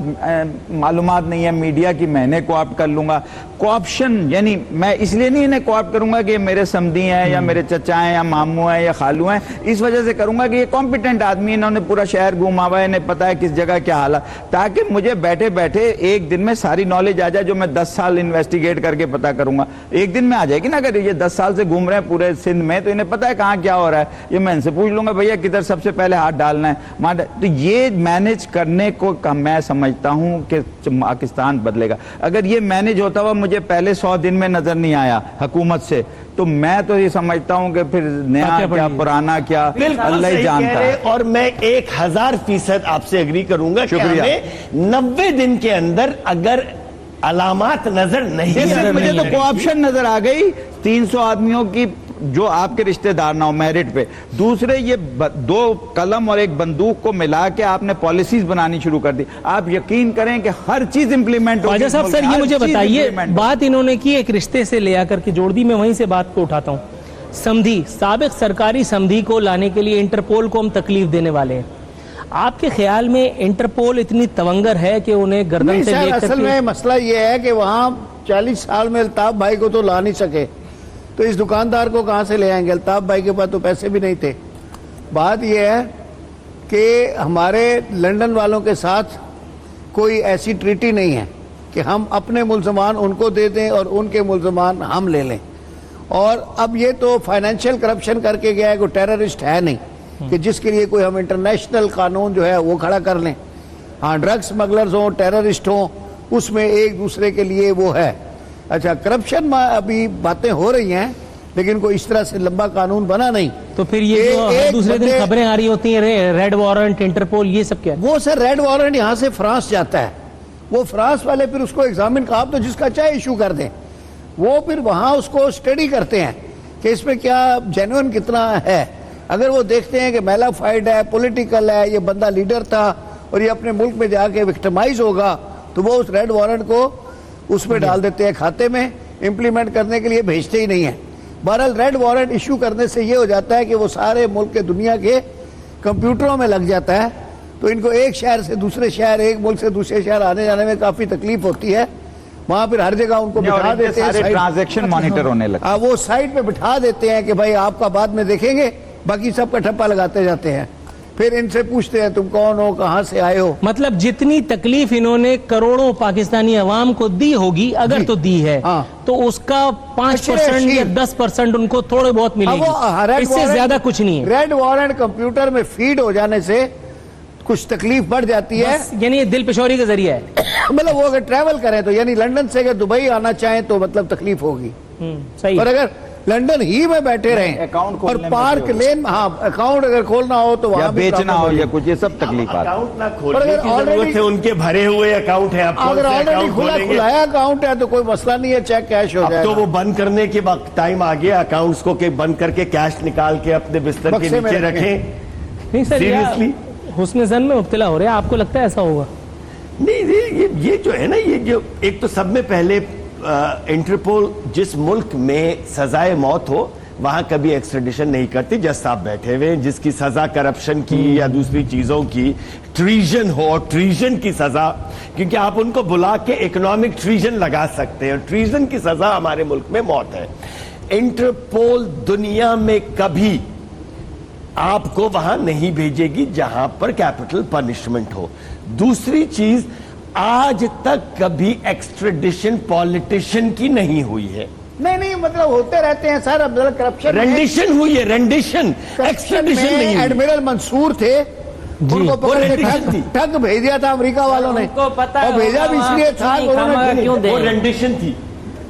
معلومات نہیں ہے میڈیا کی، میں انہیں کوآپٹ کر لوں گا. کوآپشن یعنی میں اس لیے نہیں انہیں کوآپٹ کروں گا کہ یہ میرے سمدھی ہیں یا میرے چچا ہیں یا ماموں ہیں یا خالو ہیں، اس وجہ سے کروں گا کہ یہ کمپیٹنٹ آدمی، انہوں نے پورا شہر گھوما ہوا ہے، انہیں پتا ہے کس جگہ کیا حالات، تاکہ مجھے بیٹھے بیٹھے ایک دن میں ساری نالج آ جائے جو میں 10 سال انویسٹیگیٹ کر کے پتا کروں گا. ایک دن میں آ جائے گی نا. اگر یہ 10 سال سے گھوم رہے ہیں پورے سندھ میں تو انہیں پتا ہے کہاں کیا ہو رہا ہے. یہ میں ان سے پوچھ لوں گا بھیا کدھر سب سے پہلے ہاتھ ڈالنا ہے. تو یہ مینج کرنے کو میں سمجھتا ہوں کہ پاکستان بدلے گا. اگر یہ مینج ہوتا ہوا مجھے پہلے 100 دن میں نظر نہیں آیا حکومت سے، تو میں تو یہ سمجھتا ہوں کہ پھر نیا کیا پرانا کیا اللہ ہی جانتا ہے. اور میں 1000% آپ سے اگری کروں گا کہ ہمیں 90 دن کے اندر اگر علامات نظر نہیں، مجھے تو کوآپشن نظر آ گئی 300 آدمیوں کی جو آپ کے رشتہ دار نہ ہو میرٹ پہ. دوسرے یہ 2 قلم اور 1 بندوق کو ملا کے آپ نے پالیسیز بنانی شروع کر دی. آپ یقین کریں کہ ہر چیز امپلیمنٹ ہوگی. خواجہ صاحب سر یہ مجھے بتائیے، بات انہوں نے کی ایک رشتے سے لے آ کر کے جوڑ دی، میں وہیں سے بات کو اٹھاتا ہوں. سمدھی، سابق سرکاری سمدھی کو لانے کے لیے انٹرپول کو ہم تکلیف دینے والے ہیں. آپ کے خیال میں انٹرپول اتنی تونگر ہے کہ انہیں گردن سے لے کر اصل میں مسئلہ یہ ہے کہ وہاں 40 سال میں الطاف بھائی کو تو لا نہیں سکے، تو اس دکاندار کو کہاں سے لے آئیں گے؟ الطاف بھائی کے پاس تو پیسے بھی نہیں تھے. بات یہ ہے کہ ہمارے لنڈن والوں کے ساتھ کوئی ایسی ٹریٹی نہیں ہے کہ ہم اپنے ملزمان ان کو دے دیں اور ان کے ملزمان ہم لے لیں. اور اب یہ تو فائنینشیل کرپشن کر کے گیا ہے، کوئی ٹیررسٹ ہے نہیں کہ جس کے لیے کوئی ہم انٹرنیشنل قانون جو ہے وہ کھڑا کر لیں. ہاں ڈرگ سمگلرز ہوں، ٹیررسٹ ہوں، اس میں ایک دوسرے کے لیے وہ ہے. اچھا کرپشن میں ابھی باتیں ہو رہی ہیں لیکن کوئی اس طرح سے لمبا قانون بنا نہیں. تو پھر یہ جو دوسرے دن خبریں آ رہی ہوتی ہیں ریڈ وارنٹ، انٹرپول، یہ سب کیا ہے؟ وہ سر ریڈ وارنٹ یہاں سے فرانس جاتا ہے، وہ فرانس والے پھر اس کو ایگزامن کا آپ تو جس کا چاہے ایشو کر دیں، وہ پھر وہاں اس کو اسٹڈی کرتے ہیں کہ اس میں کیا جینوئن کتنا ہے. اگر وہ دیکھتے ہیں کہ میلافائڈ ہے، پولیٹیکل ہے، یہ بندہ لیڈر تھا اور یہ اپنے ملک میں جا کے وکٹمائز ہوگا، تو وہ اس ریڈ وارنٹ کو اس میں ڈال دیتے ہیں کھاتے میں، امپلیمنٹ کرنے کے لیے بھیجتے ہی نہیں ہیں. بہرحال ریڈ وارنٹ ایشو کرنے سے یہ ہو جاتا ہے کہ وہ سارے ملک کے دنیا کے کمپیوٹروں میں لگ جاتا ہے، تو ان کو ایک شہر سے دوسرے شہر، ایک ملک سے دوسرے شہر آنے جانے میں کافی تکلیف ہوتی ہے. وہاں پھر ہر جگہ ان کو بٹھا دیتے ہیں، ٹرانزیکشن مانیٹر ہونے لگا، وہ سائٹ پہ بٹھا دیتے ہیں کہ بھائی آپ کا بعد میں دیکھیں گے، باقی سب کا ٹھپا لگاتے جاتے ہیں. پھر ان سے پوچھتے ہیں تم کون ہو، کہاں سے آئے ہو. مطلب جتنی تکلیف انہوں نے کروڑوں پاکستانی عوام کو دی ہوگی، اگر تو دی ہے، تو اس کا 5% یا 10% ان کو تھوڑے بہت ملے گی، اس سے زیادہ کچھ نہیں ہے. ریڈ وارنٹ کمپیوٹر میں فیڈ ہو جانے سے کچھ تکلیف بڑھ جاتی ہے، یعنی یہ دل پشوری کا ذریعہ ہے. مطلب وہ اگر ٹریول کریں تو یعنی لنڈن سے اگر دبئی آنا چاہیں تو مطلب تکلیف ہوگی. صحیح. اور اگر لنڈن ہی میں بیٹھے رہیں اور پارک لین، ہاں اکاؤنٹ اگر کھولنا ہو تو وہاں بیچنا ہو یا کچھ، یہ سب تکلیف آتی ہے. اکاؤنٹ نہ کھولنے کی ضرورت ہے، ان کے بھرے ہوئے اکاؤنٹ ہے. اگر آلریڈی کھلایا اکاؤنٹ ہے تو کوئی مسئلہ نہیں ہے، چیک کیش ہو جائے. تو وہ بند کرنے کے وقت ٹائم آ گیا اکاؤنٹس کو کہ بند کر کے کیش نکال کے اپنے بستر کے نیچے رکھیں. نہیں سر، حسن زن میں مبتلا ہو رہے ہیں، آپ کو لگتا ہے ایسا ہوگا؟ نہیں، یہ جو ہے نا، یہ جو ایک تو سب میں پہلے انٹرپول جس ملک میں سزائے موت ہو وہاں کبھی ایکسٹریڈیشن نہیں کرتی. جج صاحب بیٹھے ہوئے جس کی سزا کرپشن کی یا دوسری چیزوں کی، ٹریژن ہو، ٹریژن کی سزا، کیونکہ آپ ان کو بلا کے اکنامک ٹریژن لگا سکتے ہیں. ٹریژن کی سزا ہمارے ملک میں موت ہے. انٹرپول دنیا میں کبھی آپ کو وہاں نہیں بھیجے گی جہاں پر کیپٹل پنشمنٹ ہو. دوسری چیز، آج تک کبھی ایکسٹریڈیشن پالیٹیشین کی نہیں ہوئی ہے. نہیں مطلب ہوتے رہتے ہیں سر. کرپشن رینڈیشن ہوئی ہے، رینڈیشن، ایکسٹریڈیشن نہیں. ایڈمرل منصور تھے، ان کو پکڑ کے ٹھگ بھیج دیا تھا امریکہ والوں نے، اور بھیجا بھی اس لیے تھا وہ رینڈیشن تھی.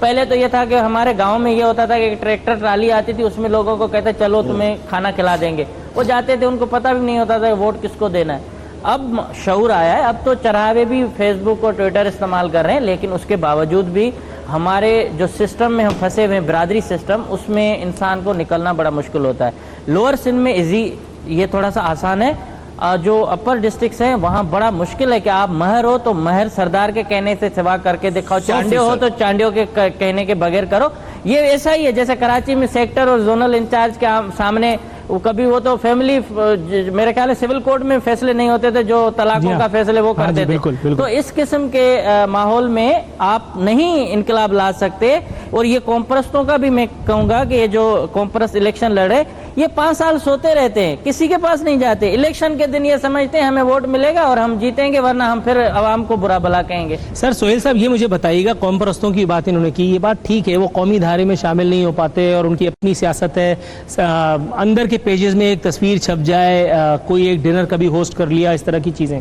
پہلے تو یہ تھا کہ ہمارے گاؤں میں یہ ہوتا تھا کہ ٹریکٹر ٹرالی آتی تھی, اس میں لوگوں کو کہتے چلو تمہیں کھانا کھلا دیں گے, وہ جاتے تھے, ان کو پتہ بھی نہیں ہوتا تھا کہ ووٹ کس کو دینا ہے. اب شعور آیا ہے, اب تو چرہاوے بھی فیس بک اور ٹویٹر استعمال کر رہے ہیں, لیکن اس کے باوجود بھی ہمارے جو سسٹم میں ہم پھنسے ہوئے ہیں, برادری سسٹم, اس میں انسان کو نکلنا بڑا مشکل ہوتا ہے. لوور سندھ میں ایزی, یہ تھوڑا سا آسان ہے, جو اپر ڈسٹرکٹس ہیں وہاں بڑا مشکل ہے کہ آپ مہر ہو تو مہر سردار کے کہنے سے سوا کر کے دکھاؤ, چانڈیو ہو تو چانڈیو کے کہنے کے بغیر کرو. یہ ایسا ہی ہے جیسے کراچی میں سیکٹر اور زونل انچارج کے سامنے کبھی وہ تو فیملی, میرے خیال ہے سول کورٹ میں فیصلے نہیں ہوتے تھے, جو طلاقوں کا فیصلے وہ کرتے تھے. تو اس قسم کے ماحول میں آپ نہیں انقلاب لا سکتے. اور یہ قوم-پرستوں کا بھی میں کہوں گا کہ یہ جو قوم-پرست الیکشن لڑے, یہ 5 سال سوتے رہتے ہیں, کسی کے پاس نہیں جاتے. الیکشن کے دن یہ سمجھتے ہیں ہمیں ووٹ ملے گا اور ہم جیتیں گے, ورنہ ہم پھر عوام کو برا بھلا کہیں گے. سر سہیل صاحب یہ مجھے بتائیے گا, قوم پرستوں کی بات انہوں نے کی, یہ بات ٹھیک ہے, وہ قومی دھارے میں شامل نہیں ہو پاتے اور ان کی اپنی سیاست ہے, اندر کے پیجز میں ایک تصویر چھپ جائے, کوئی ایک ڈنر کبھی ہوسٹ کر لیا, اس طرح کی چیزیں.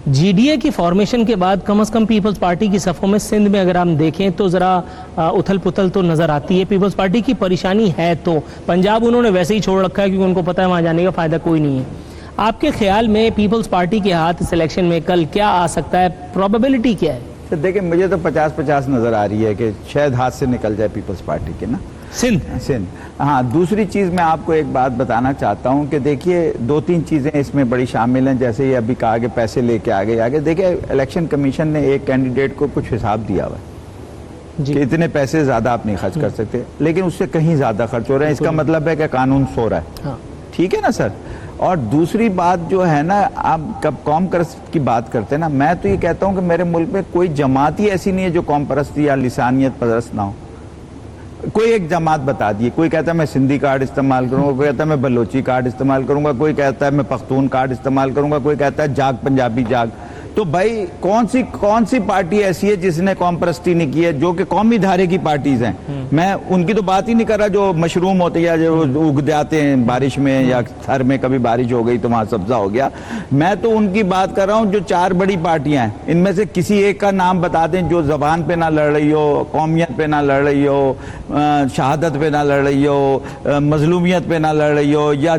جی ڈی اے کی فارمیشن کے بعد کم از کم پیپلز پارٹی کی صفوں میں سندھ میں اگر ہم دیکھیں تو ذرا اتھل پتھل تو نظر آتی ہے. پیپلز پارٹی کی پریشانی ہے, تو پنجاب انہوں نے ویسے ہی چھوڑ رکھا ہے کیونکہ ان کو پتہ ہے وہاں جانے کا فائدہ کوئی نہیں ہے. آپ کے خیال میں پیپلز پارٹی کے ہاتھ اس الیکشن میں کل کیا آ سکتا ہے, پروبیبلٹی کیا ہے؟ دیکھیں مجھے تو 50-50 نظر آ رہی ہے کہ شاید ہاتھ سے نکل جائے پیپلز پارٹی کے نا سندھ. ہاں, دوسری چیز میں آپ کو ایک بات بتانا چاہتا ہوں کہ دیکھیے 2-3 چیزیں اس میں بڑی شامل ہیں. جیسے یہ ابھی کہا کہ پیسے لے کے آگے دیکھیں الیکشن کمیشن نے ایک کینڈیڈیٹ کو کچھ حساب دیا ہوا ہے کہ اتنے پیسے زیادہ آپ نہیں خرچ کر سکتے, لیکن اس سے کہیں زیادہ خرچ ہو رہے ہیں. اس کا مطلب ہے کہ قانون سو رہا ہے. ٹھیک ہے نا سر. اور دوسری بات جو ہے نا, آپ کب قوم پرست کی بات کرتے ہیں نا, میں تو یہ کہتا ہوں کہ میرے ملک میں کوئی جماعت ہی ایسی نہیں ہے جو قوم پرستی یا لسانیت پرست نہ ہو. کوئی ایک جماعت بتا دیے, کوئی کہتا ہے میں سندھی کارڈ استعمال کروں گا, کوئی کہتا ہے میں بلوچی کارڈ استعمال کروں گا, کوئی کہتا ہے میں پختون کارڈ استعمال کروں گا, کوئی کہتا ہے جاگ پنجابی جاگ. تو بھائی کون سی پارٹی ایسی ہے جس نے قوم پرستی نہیں کی ہے, جو کہ قومی دھارے کی پارٹیز ہیں. میں ان کی تو بات ہی نہیں کر رہا جو مشروم ہوتے ہیں, جو اگ جاتے ہیں بارش میں, یا تھر میں کبھی بارش ہو گئی تو وہاں سبزہ ہو گیا. میں تو ان کی بات کر رہا ہوں جو 4 بڑی پارٹیاں ہیں, ان میں سے کسی ایک کا نام بتا دیں جو زبان پہ نہ لڑ رہی ہو, قومیت پہ نہ لڑ رہی ہو, شہادت پہ نہ لڑ رہی ہو, مظلومیت پہ نہ لڑ رہی ہو. یا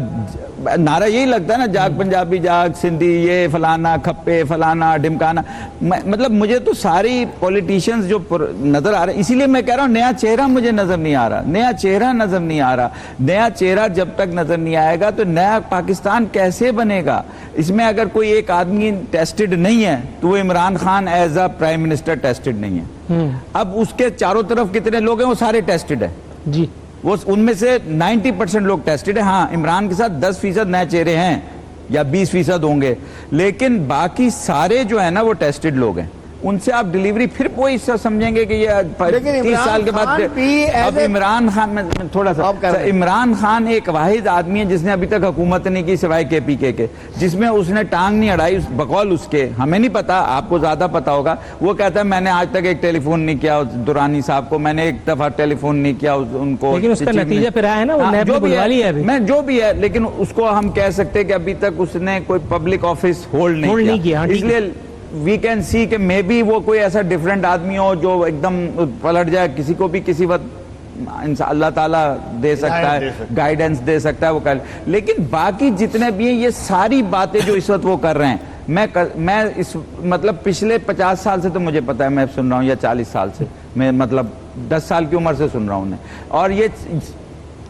نعرہ یہی لگتا ہے نا, جاگ پنجابی جاگ, سندھی یہ فلانا کھپے فلانا ڈمکانا. مطلب مجھے تو ساری پولیٹیشنز جو نظر آ رہے ہیں, اسی لیے میں کہہ رہا ہوں نیا چہرہ مجھے نظر نہیں آ رہا, نیا چہرہ نظر نہیں آ رہا. نیا چہرہ جب تک نظر نہیں آئے گا تو نیا پاکستان کیسے بنے گا؟ اس میں اگر کوئی ایک آدمی ٹیسٹڈ نہیں ہے تو وہ Imran Khan as a prime minister tested نہیں ہے. اب اس کے چاروں طرف کتنے لوگ ہیں, وہ سارے ٹیسٹڈ ہیں جی, وہ ان میں سے 90% لوگ ٹیسٹڈ ہیں. ہاں, عمران کے ساتھ 10% نئے چہرے ہیں یا 20% ہوں گے, لیکن باقی سارے جو ہیں نا وہ ٹیسٹڈ لوگ ہیں. ان سے آپ ڈیلیوری پھر کوئی اس سے سمجھیں گے کہ یہ 30 سال کے بعد. اب عمران خان میں تھوڑا سا, عمران خان ایک واحد آدمی ہے جس نے ابھی تک حکومت نہیں کی سوائے KPK کے, جس میں اس نے ٹانگ نہیں اڑائی. بقول اس کے, ہمیں نہیں پتا, آپ کو زیادہ پتا ہوگا. وہ کہتا ہے میں نے آج تک ایک ٹیلی فون نہیں کیا دورانی صاحب کو, میں نے ایک دفعہ ٹیلی فون نہیں کیا ان کو. لیکن اس کا نتیجہ پھر آیا ہے نا, وہ نیب نے بلوا لیا ہے. میں جو بھی ہے, لیکن اس کو ہم کہہ سکتے کہ ابھی تک اس نے کوئی پبلک آفس ہولڈ نہیں کیا. اس لیے وی کین سی کہ مے بی وہ کوئی ایسا ڈیفرنٹ آدمی ہو جو ایک دم پلٹ جائے, کسی کو بھی کسی وقت اللہ تعالیٰ دے سکتا ہے, گائیڈنس دے سکتا ہے وہ کر. لیکن باقی جتنے بھی ہیں, یہ ساری باتیں جو اس وقت وہ کر رہے ہیں, میں اس مطلب پچھلے 50 سال سے تو مجھے پتا ہے, میں سن رہا ہوں, یا 40 سال سے, میں مطلب 10 سال کی عمر سے سن رہا ہوں انہیں, اور یہ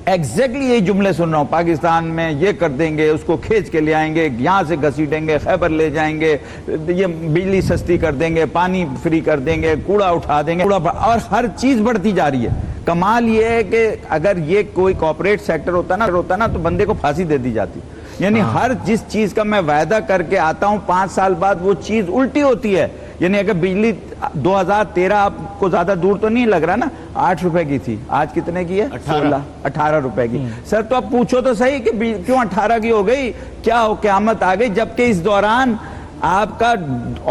ایگزیکٹلی یہی جملے سن رہا ہوں. پاکستان میں یہ کر دیں گے, اس کو کھینچ کے لے آئیں گے, یہاں سے گھسیٹیں گے, خیبر لے جائیں گے, یہ بجلی سستی کر دیں گے, پانی فری کر دیں گے, کوڑا اٹھا دیں گے, اور ہر چیز بڑھتی جا رہی ہے. کمال یہ ہے کہ اگر یہ کوئی کارپوریٹ سیکٹر ہوتا نا تو بندے کو پھانسی دے دی جاتی. یعنی ہر جس چیز کا میں وعدہ کر کے آتا ہوں 5 سال بعد وہ چیز الٹی ہوتی ہے. یعنی اگر بجلی 2013 آپ کو زیادہ دور تو نہیں لگ رہا نا, 8 روپے کی تھی, آج کتنے کی ہے؟ 18 روپے کی. سر تو اب پوچھو تو صحیح کہ کیوں 18 کی ہو گئی, کیا ہو قیامت آ گئی, جبکہ اس دوران آپ کا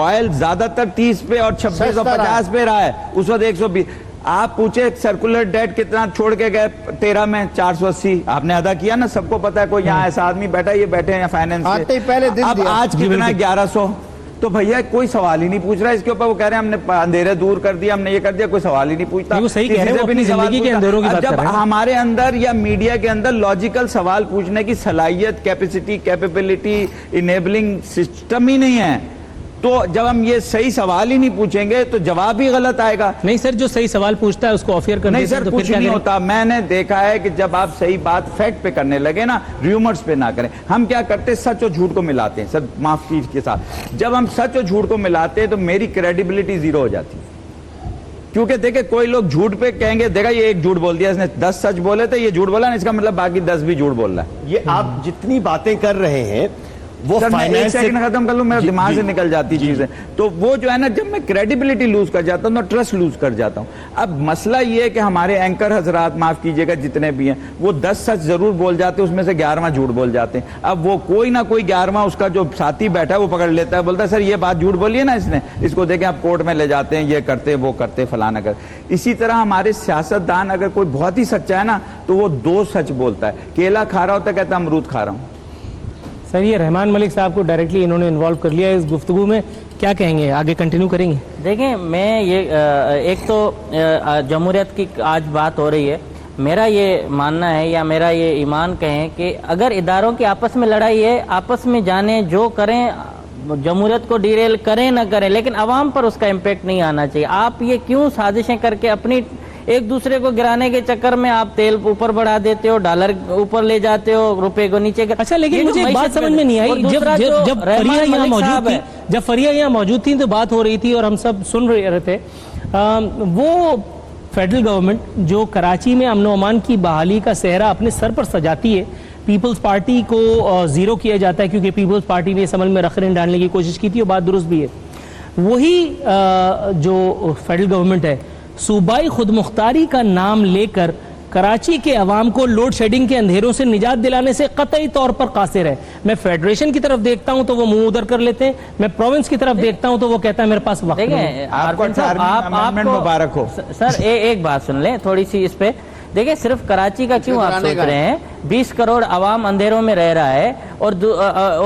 آئل زیادہ تر 30 پہ اور 2650 پہ رہا ہے, اس وقت 120. آپ پوچھے سرکولر ڈیٹ کتنا چھوڑ کے گئے 13 میں 480, آپ نے ادا کیا نا, سب کو پتا ہے. کوئی یہاں ایسا آدمی بیٹھا, یہ بیٹھے ہیں فائنینس سے, اب آج کتنا ہے 1100. تو بھیا کوئی سوال ہی نہیں پوچھ رہا اس کے اوپر. وہ کہہ رہے ہیں ہم نے اندھیرے دور کر دیا, ہم نے یہ کر دیا, کوئی سوال ہی نہیں پوچھتا. وہ صحیح کہہ رہے ہیں, وہ اپنی زندگی کے اندھیروں کی بات کر رہے ہیں. جب ہمارے اندر یا میڈیا کے اندر لاجیکل سوال پوچھنے کی صلاحیت, کیپیسٹی, کیپیبلٹی, انیبلنگ سسٹم ہی نہیں ہے, تو جب ہم یہ صحیح سوال ہی نہیں پوچھیں گے تو جواب ہی غلط آئے گا. نہیں سر, جو صحیح سوال پوچھتا ہے اس کو آفیئر کرنے نہیں سر, کچھ نہیں ہوتا. میں نے دیکھا ہے کہ جب آپ صحیح بات فیکٹ پہ کرنے لگے نا, ریومرز پہ نہ کریں. ہم کیا کرتے, سچ اور جھوٹ کو ملاتے ہیں سر, معافی کے ساتھ. جب ہم سچ اور جھوٹ کو ملاتے ہیں تو میری کریڈیبلٹی زیرو ہو جاتی ہے. کیونکہ دیکھیں کوئی لوگ جھوٹ پہ کہیں گے, دیکھا یہ ایک جھوٹ بول دیا, اس نے 10 سچ بولے تھے, یہ جھوٹ بولا نا, اس کا مطلب باقی 10 بھی جھوٹ بول رہا ہے. یہ آپ جتنی باتیں کر رہے ہیں وہ سر میں ایک فائنانس سیکنڈ ختم کر لوں, میرا دماغ سے نکل جاتی چیزیں. تو وہ جو ہے نا, جب میں کریڈیبلٹی لوز کر جاتا ہوں, ٹرسٹ لوز کر جاتا ہوں. اب مسئلہ یہ ہے کہ ہمارے اینکر حضرات, معاف کیجئے گا جتنے بھی ہیں, وہ 10 سچ ضرور بول جاتے ہیں, اس میں سے 11واں جھوٹ بول جاتے ہیں. اب وہ کوئی نہ کوئی 11واں اس کا جو ساتھی بیٹھا ہے وہ پکڑ لیتا ہے, بولتا ہے سر یہ بات جھوٹ بولی ہے نا اس نے, اس کو دیکھیں آپ کورٹ میں لے جاتے ہیں, یہ کرتے وہ کرتے فلانا کر. اسی طرح ہمارے سیاستدان اگر کوئی بہت ہی سچا ہے نا تو وہ 2 سچ بولتا ہے. کیلا کھا رہا ہوتا ہے, کہتا ہے امرود کھا رہا ہوں. سر یہ رحمان ملک صاحب کو ڈائریکٹلی انہوں نے انوالو کر لیا اس گفتگو میں, کیا کہیں گے, آگے کنٹینیو کریں گے؟ دیکھیں میں یہ ایک تو جمہوریت کی آج بات ہو رہی ہے, میرا یہ ماننا ہے یا میرا یہ ایمان کہیں کہ اگر اداروں کی آپس میں لڑائی ہے, آپس میں جانے جو کریں, جمہوریت کو ڈیریل کریں نہ کریں, لیکن عوام پر اس کا امپیکٹ نہیں آنا چاہیے. آپ یہ کیوں سازشیں کر کے اپنی ایک دوسرے کو گرانے کے چکر میں آپ تیل اوپر بڑھا دیتے ہو, ڈالر اوپر لے جاتے ہو, روپے کو نیچے. اچھا لیکن مجھے ایک بات سمجھ میں نہیں آئی, جب فریہ یہاں موجود تھی تو بات ہو رہی تھی اور ہم سب سن رہے تھے, وہ فیڈرل گورنمنٹ جو کراچی میں امن و امان کی بحالی کا صحرا اپنے سر پر سجاتی ہے, پیپلز پارٹی کو زیرو کیا جاتا ہے کیونکہ پیپلز پارٹی نے اس عمل میں رخنیں ڈالنے کی کوشش کی تھی, اور بات درست بھی ہے. وہی جو فیڈرل گورنمنٹ ہے صوبائی خود مختاری کا نام لے کر کراچی کے عوام کو لوڈ شیڈنگ کے اندھیروں سے نجات دلانے سے قطعی طور پر قاصر ہے. میں فیڈریشن کی طرف دیکھتا ہوں تو وہ منہ ادھر کر لیتے ہیں, میں پروونس کی طرف دیکھتا ہوں تو وہ کہتا ہے میرے پاس وقت نہیں. آپ کو 18ویں امندمنٹ مبارک ہو. سر ایک بات سن لیں تھوڑی سی اس پہ. دیکھیں صرف کراچی کا کیوں آپ سوچ رہے ہیں, 20 کروڑ عوام اندھیروں میں رہ رہا ہے, اور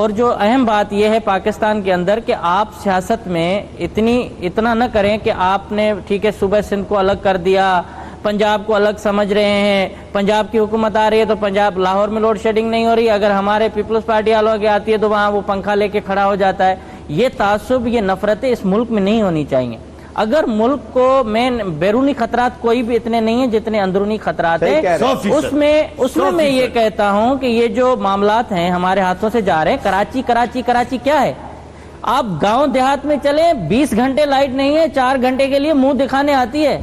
جو اہم بات یہ ہے پاکستان کے اندر کہ آپ سیاست میں اتنا نہ کریں کہ آپ نے ٹھیک ہے صوبہ سندھ کو الگ کر دیا, پنجاب کو الگ سمجھ رہے ہیں, پنجاب کی حکومت آ رہی ہے تو پنجاب لاہور میں لوڈ شیڈنگ نہیں ہو رہی, اگر ہمارے پیپلز پارٹی والوں کی آتی ہے تو وہاں وہ پنکھا لے کے کھڑا ہو جاتا ہے. یہ تعصب, یہ نفرتیں اس ملک میں نہیں ہونی چاہیے. اگر ملک کو میں بیرونی خطرات کوئی بھی اتنے نہیں ہیں جتنے اندرونی خطرات ہیں, اس میں میں یہ کہتا ہوں کہ یہ جو معاملات ہیں ہمارے ہاتھوں سے جا رہے ہیں. کراچی کراچی کراچی کیا ہے, آپ گاؤں دیہات میں چلیں, 20 گھنٹے لائٹ نہیں ہے, 4 گھنٹے کے لیے منہ دکھانے آتی ہے,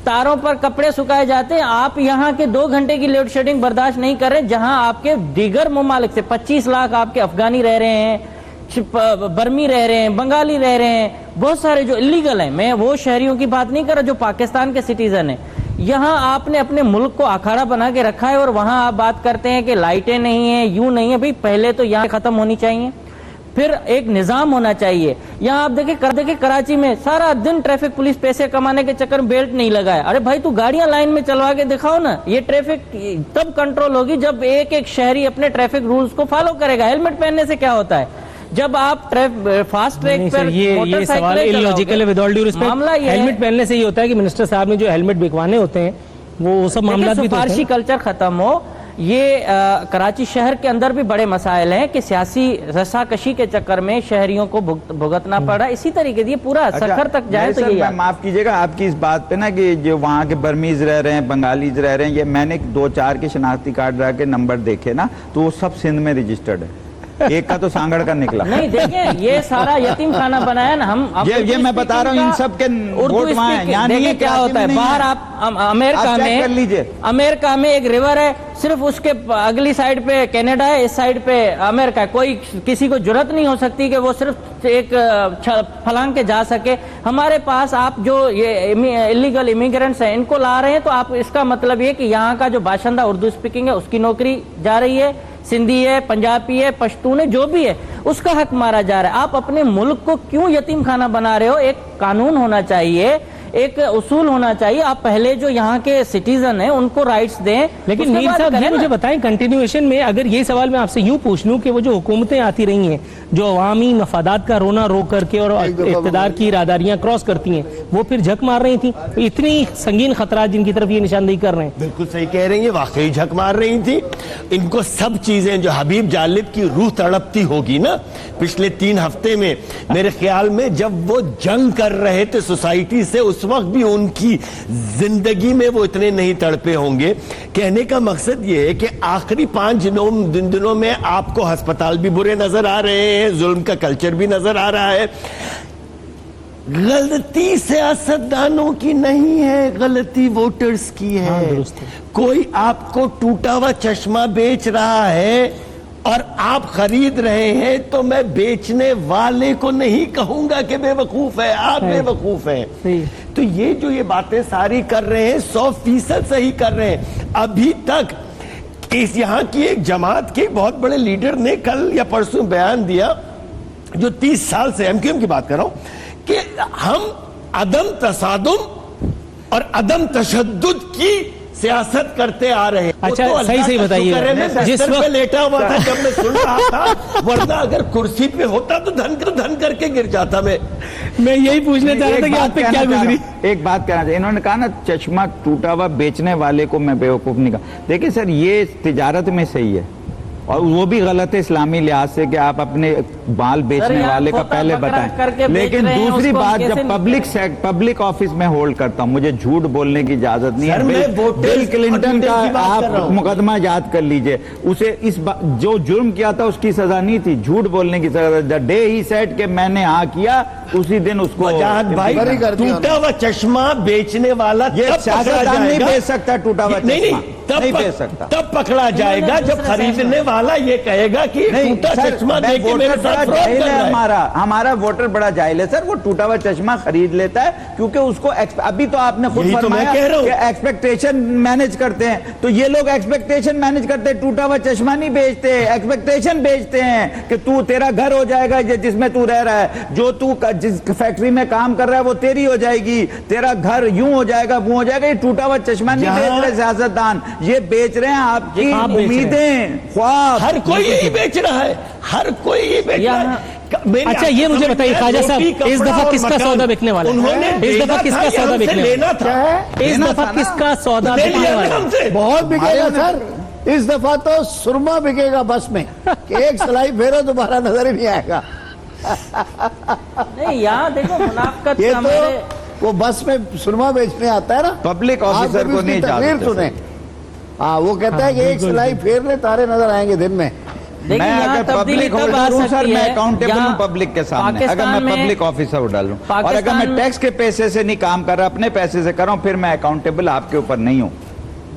تاروں پر کپڑے سکھائے جاتے ہیں. آپ یہاں کے 2 گھنٹے کی لوڈ شیڈنگ برداشت نہیں کر رہے, جہاں آپ کے دیگر ممالک سے 25 لاکھ آپ کے افغانی رہ رہے ہیں, برمی رہ رہے ہیں, بنگالی رہ رہے ہیں, بہت سارے جو اللیگل ہیں. میں وہ شہریوں کی بات نہیں کر رہا جو پاکستان کے سٹیزن ہیں. یہاں آپ نے اپنے ملک کو اکھاڑا بنا کے رکھا ہے, اور وہاں آپ بات کرتے ہیں کہ لائٹیں نہیں ہیں, یوں نہیں ہے. بھئی پہلے تو یہاں ختم ہونی چاہیے, پھر ایک نظام ہونا چاہیے. یہاں آپ دیکھیں کراچی میں سارا دن ٹریفک پولیس پیسے کمانے کے چکر میں بیلٹ نہیں لگایا. ارے بھائی تو گاڑیاں لائن میں چلوا کے دکھاؤ نا. یہ ٹریفک تب کنٹرول ہوگی جب ایک ایک شہری اپنے ٹریفک رولز کو فالو کرے گا. ہیلمٹ پہننے سے کیا ہوتا ہے, جب آپ فاسٹ ٹریک پر یہ سوال illogical ہے, with all due respect. Helmet پہننے سے یہ ہوتا ہے کہ منسٹر صاحب نے جو ہیلمٹ بکوانے ہوتے ہیں وہ سب معاملات بھی سفارشی کلچر ختم ہو. یہ کراچی شہر کے اندر بھی بڑے مسائل ہیں کہ سیاسی رساکشی کے چکر میں شہریوں کو بھگتنا پڑ رہا ہے. اسی طریقے سے پورا سکھر تک جائے تو یہ معاف کیجئے گا آپ کی اس بات پہ نا کہ جو وہاں کے برمیز رہ رہے ہیں, بنگالیز رہ رہے ہیں, یہ میں نے 2-4 کے شناختی کارڈ رہ کے نمبر دیکھے نا تو وہ سب سندھ میں رجسٹرڈ ہے. ایک کا تو سانگڑ کا نکلا. نہیں دیکھیں یہ سارا یتیم خانہ بنایا نا ہم. یہ میں بتا رہا ہوں, ان سب کے ووٹ وہاں ہیں. دیکھیں کیا ہوتا ہے باہر. آپ امریکہ میں ایک ریور ہے, صرف اس کے اگلی سائیڈ پہ کینیڈا ہے, اس سائیڈ پہ امریکہ ہے. کوئی کسی کو جرت نہیں ہو سکتی کہ وہ صرف ایک پھلانگ کے جا سکے. ہمارے پاس آپ جو یہ اللیگل امیگرینٹس ہیں ان کو لا رہے ہیں, تو آپ اس کا مطلب یہ کہ یہاں کا جو باشندہ اردو اسپیکنگ ہے اس کی نوکری جا رہی ہے, سندھی ہے, پنجابی ہے, پشتون ہے, جو بھی ہے اس کا حق مارا جا رہا ہے. آپ اپنے ملک کو کیوں یتیم خانہ بنا رہے ہو؟ ایک قانون ہونا چاہیے, ایک اصول ہونا چاہیے. آپ پہلے جو یہاں کے سٹیزن ہیں ان کو رائٹس دیں. لیکن میر صاحب یہ مجھے بتائیں کنٹینیویشن میں اگر یہ سوال میں آپ سے یوں پوچھ لوں کہ وہ جو حکومتیں آتی رہی ہیں جو عوامی مفادات کا رونا رو کر کے اور اقتدار کی اراداریاں کراس کرتی ہیں وہ پھر جھک مار رہی تھیں, اتنی سنگین خطرات جن کی طرف یہ نشاندہی کر رہے ہیں. بالکل صحیح کہہ رہی ہیں, واقعی جھک مار رہی تھی. ان کو سب چیزیں جو حبیب جالب کی روح تڑپتی ہوگی نا پچھلے 3 ہفتے میں, میرے خیال میں جب وہ جنگ کر رہے تھے سوسائٹی سے اس وقت بھی ان کی زندگی میں وہ اتنے نہیں تڑپے ہوں گے. کہنے کا مقصد یہ ہے کہ آخری 5 دنوں میں آپ کو ہسپتال بھی برے نظر آ رہے ہیں, ظلم کا کلچر بھی نظر آ رہا ہے. غلطی سیاستدانوں کی نہیں ہے, غلطی ووٹرز کی ہے. کوئی آپ کو ٹوٹا ہوا چشمہ بیچ رہا ہے اور آپ خرید رہے ہیں تو میں بیچنے والے کو نہیں کہوں گا کہ بے وقوف ہے, آپ بے وقوف ہیں. تو یہ جو یہ باتیں ساری کر رہے ہیں 100% صحیح کر رہے ہیں. ابھی تک اس یہاں کی ایک جماعت کے بہت بڑے لیڈر نے کل یا پرسوں بیان دیا جو 30 سال سے MQM کی بات کر رہا ہوں کہ ہم عدم تصادم اور عدم تشدد کی سیاست کرتے آ رہے ہیں. اچھا صحیح بتائیے, جس وقت لیٹا ہوا تھا جب میں سن رہا تھا, ورنہ اگر کرسی پہ ہوتا تو دھن کر کے گر جاتا. میں یہی پوچھنا چاہ رہا تھا کہ آپ پہ کیا گزری. ایک بات کہنا چاہیے, انہوں نے کہا نا چشمہ ٹوٹا ہوا بیچنے والے کو میں بے وقوف نہیں کہا. دیکھیں سر یہ تجارت میں صحیح ہے اور وہ بھی غلط ہے اسلامی لحاظ سے کہ آپ اپنے بال بیچنے والے کا پہلے بتائیں. لیکن دوسری بات جب پبلک آفس میں ہولڈ کرتا ہوں, مجھے جھوٹ بولنے کی اجازت نہیں ہے. بل کلنٹن کا آپ مقدمہ یاد کر لیجئے, اسے جو جرم کیا تھا اس کی سزا نہیں تھی, جھوٹ بولنے کی سزا. دا ڈے ہی سیڈ کہ میں نے ہاں کیا اسی دن اس کو ٹوٹا ہوا چشمہ بیچنے والا سیاستدان نہیں بیچ سکتا, ٹوٹا ہوا چشمہ نہیں بیچ سکتا. تب پکڑا جائے گا جب خریدنے والا یہ کہے گا کہ ٹوٹا چشمہ دے کے میرے ساتھ فراڈ کر رہا ہے. ہمارا ووٹر بڑا جاہل ہے سر, وہ ٹوٹا ہوا چشمہ خرید لیتا ہے کیونکہ اس کو ابھی تو آپ نے خود فرمایا کہ ایکسپیکٹیشن مینج کرتے ہیں, تو یہ لوگ ایکسپیکٹیشن مینج کرتے ہیں, ٹوٹا ہوا چشمہ نہیں بیچتے, ایکسپیکٹیشن بیچتے ہیں کہ تیرا گھر ہو جائے گا جس میں تو رہ رہا ہے, جو تو جس فیکٹری میں کام کر رہا ہے وہ تیری ہو جائے گی, تیرا گھر یوں ہو جائے گا وہ ہو جائے گا. یہ ٹوٹا ہوا چشمہ نہیں بیچ رہے سیاستدان, یہ بیچ رہے ہیں آپ کی امیدیں, خواب. ہر کوئی یہی بیچ رہا ہے, ہر کوئی یہ بیچ رہا ہے. اچھا یہ مجھے بتائیے خواجہ صاحب, اس دفعہ کس کا سودا بکنے والا ہے؟ اس دفعہ کس کا سودا بکنے والا ہے؟ اس دفعہ کس کا سودا بکنے والا ہے؟ بہت بکے گا سر. اس دفعہ تو سرما بکے گا بس میں کہ ایک سلائی پھیرو دوبارہ نظر ہی نہیں آئے گا. نہیں یہاں دیکھو منافقت یہ کا تو وہ بس میں سرما بیچنے آتا ہے نا, پبلک آفیسر کو نہیں سنیں. ہاں وہ کہتا ہے کہ ایک سلائی پھیر لے تارے نظر آئیں گے دن میں. میں اگر پبلک ہولڈر ہوں سر, میں اکاؤنٹیبل ہوں پبلک کے سامنے. اگر میں پبلک آفیسر ڈالوں اور اگر میں ٹیکس کے پیسے سے نہیں کام کر رہا, اپنے پیسے سے کر رہا ہوں, پھر میں اکاؤنٹیبل آپ کے اوپر نہیں ہوں,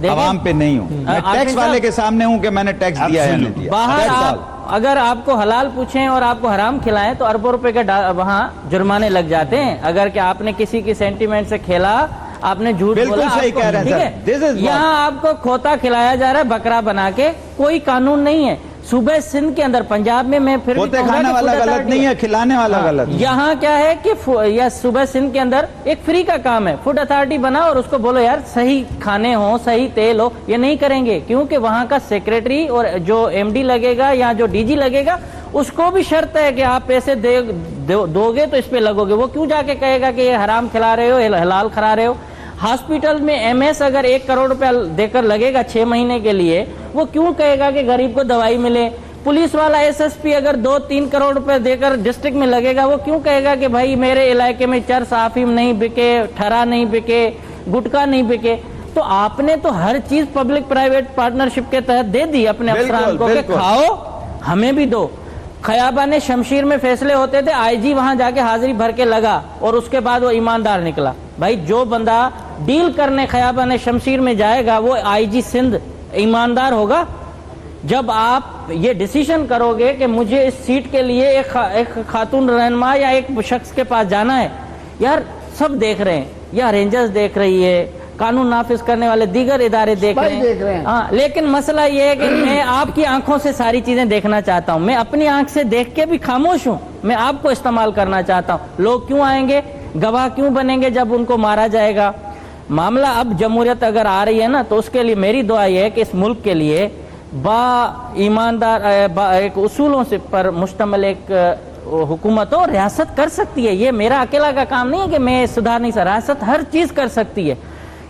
عوام پہ نہیں ہوں. میں ٹیکس والے کے سامنے ہوں کہ میں نے ٹیکس دیا یا نہیں دیا. باہر اگر آپ کو حلال پوچھیں اور آپ کو حرام کھلائیں تو اربوں روپے کا وہاں جرمانے لگ جاتے ہیں. اگر کہ آپ نے کسی کی سینٹیمنٹ سے کھیلا, آپ نے جھوٹ بولا, بالکل صحیح کہہ رہے ہیں سر. یہاں آپ کو کھوتا کھلایا جا رہا ہے بکرا بنا کے, کوئی قانون نہیں ہے. صوبہ سندھ کے اندر, پنجاب میں پھر کھوتے کھانے والا غلط نہیں ہے, کھلانے والا غلط. یہاں کیا ہے کہ یا صوبہ سندھ کے اندر ایک فری کا کام ہے, فوڈ اتھارٹی بنا اور اس کو بولو یار صحیح کھانے ہوں, صحیح تیل ہو. یہ نہیں کریں گے کیونکہ وہاں کا سیکریٹری اور جو MD لگے گا یا جو DG لگے گا اس کو بھی شرط ہے کہ آپ پیسے دو گے تو اس پہ لگو گے. وہ کیوں جا کے کہے گا کہ یہ حرام کھلا رہے ہو, حلال کھلا رہے ہو. ہاسپٹل میں MS اگر 1 کروڑ روپیہ دے کر لگے گا 6 مہینے کے لیے, وہ کیوں کہے گا کہ غریب کو دوائی ملے. پولیس والا SSP اگر 2-3 کروڑ روپے دے کر ڈسٹرکٹ میں لگے گا, وہ کیوں کہے گا کہ بھائی میرے علاقے میں چرس افیم نہیں بکے, ٹھرا نہیں بکے, گٹکا نہیں بکے. تو آپ نے تو ہر چیز پبلک پرائیویٹ پارٹنرشپ کے تحت دے دی اپنے افسران کو کہ کھاؤ ہمیں بھی دو. خیابان شمشیر میں فیصلے ہوتے تھے, IG وہاں جا کے حاضری بھر کے لگا اور اس کے بعد وہ ایماندار نکلا. بھائی جو بندہ ڈیل کرنے خیابان شمشیر میں جائے گا وہ IG سندھ ایماندار ہوگا. جب آپ یہ ڈیسیشن کرو گے کہ مجھے اس سیٹ کے لیے ایک خاتون رہنما یا ایک شخص کے پاس جانا ہے, یار سب دیکھ رہے ہیں, یا رینجرز دیکھ رہی ہے, قانون نافذ کرنے والے دیگر ادارے دیکھ رہے ہیں. ہاں لیکن مسئلہ یہ ہے کہ میں آپ کی آنکھوں سے ساری چیزیں دیکھنا چاہتا ہوں. میں اپنی آنکھ سے دیکھ کے بھی خاموش ہوں, میں آپ کو استعمال کرنا چاہتا ہوں. لوگ کیوں آئیں گے؟ گواہ کیوں بنیں گے جب ان کو مارا جائے گا؟ معاملہ اب جمہوریت اگر آ رہی ہے نا تو اس کے لیے میری دعا یہ ہے کہ اس ملک کے لیے ایماندار ایک اصولوں سے پر مشتمل ایک حکومت ہو. ریاست کر سکتی ہے, یہ میرا اکیلا کا کام نہیں ہے کہ میں سدھار نہیں سکتا, ریاست ہر چیز کر سکتی ہے.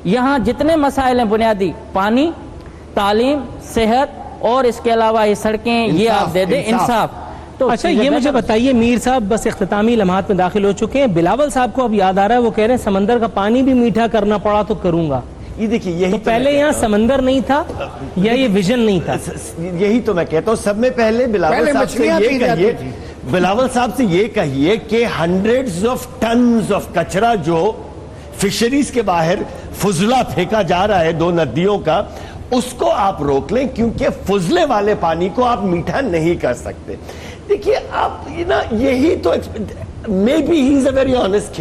یہاں جتنے مسائل ہیں بنیادی, پانی, تعلیم, صحت اور اس کے علاوہ یہ سڑکیں, یہ آپ دے دیں, انصاف. تو اچھا یہ مجھے بتائیے, میر صاحب بس اختتامی لمحات میں داخل ہو چکے ہیں, بلاول صاحب کو اب یاد آ رہا ہے, وہ کہہ رہے ہیں سمندر کا پانی بھی میٹھا کرنا پڑا تو کروں گا. یہ دیکھیے, یہی تو پہلے یہاں سمندر نہیں تھا یا یہ ویژن نہیں تھا؟ یہی تو میں کہتا ہوں, سب میں پہلے بلاول صاحب سے یہ کہیے, بلاول صاحب سے یہ کہیے کہ ہنڈریڈز آف ٹنز آف کچرا جو فشریز کے باہر فضلہ پھینکا جا رہا ہے 2 ندیوں کا, اس کو آپ روک لیں, کیونکہ فضلے والے پانی کو آپ میٹھا نہیں کر سکتے. دیکھیے آپ نا, یہی تو maybe he is a very honest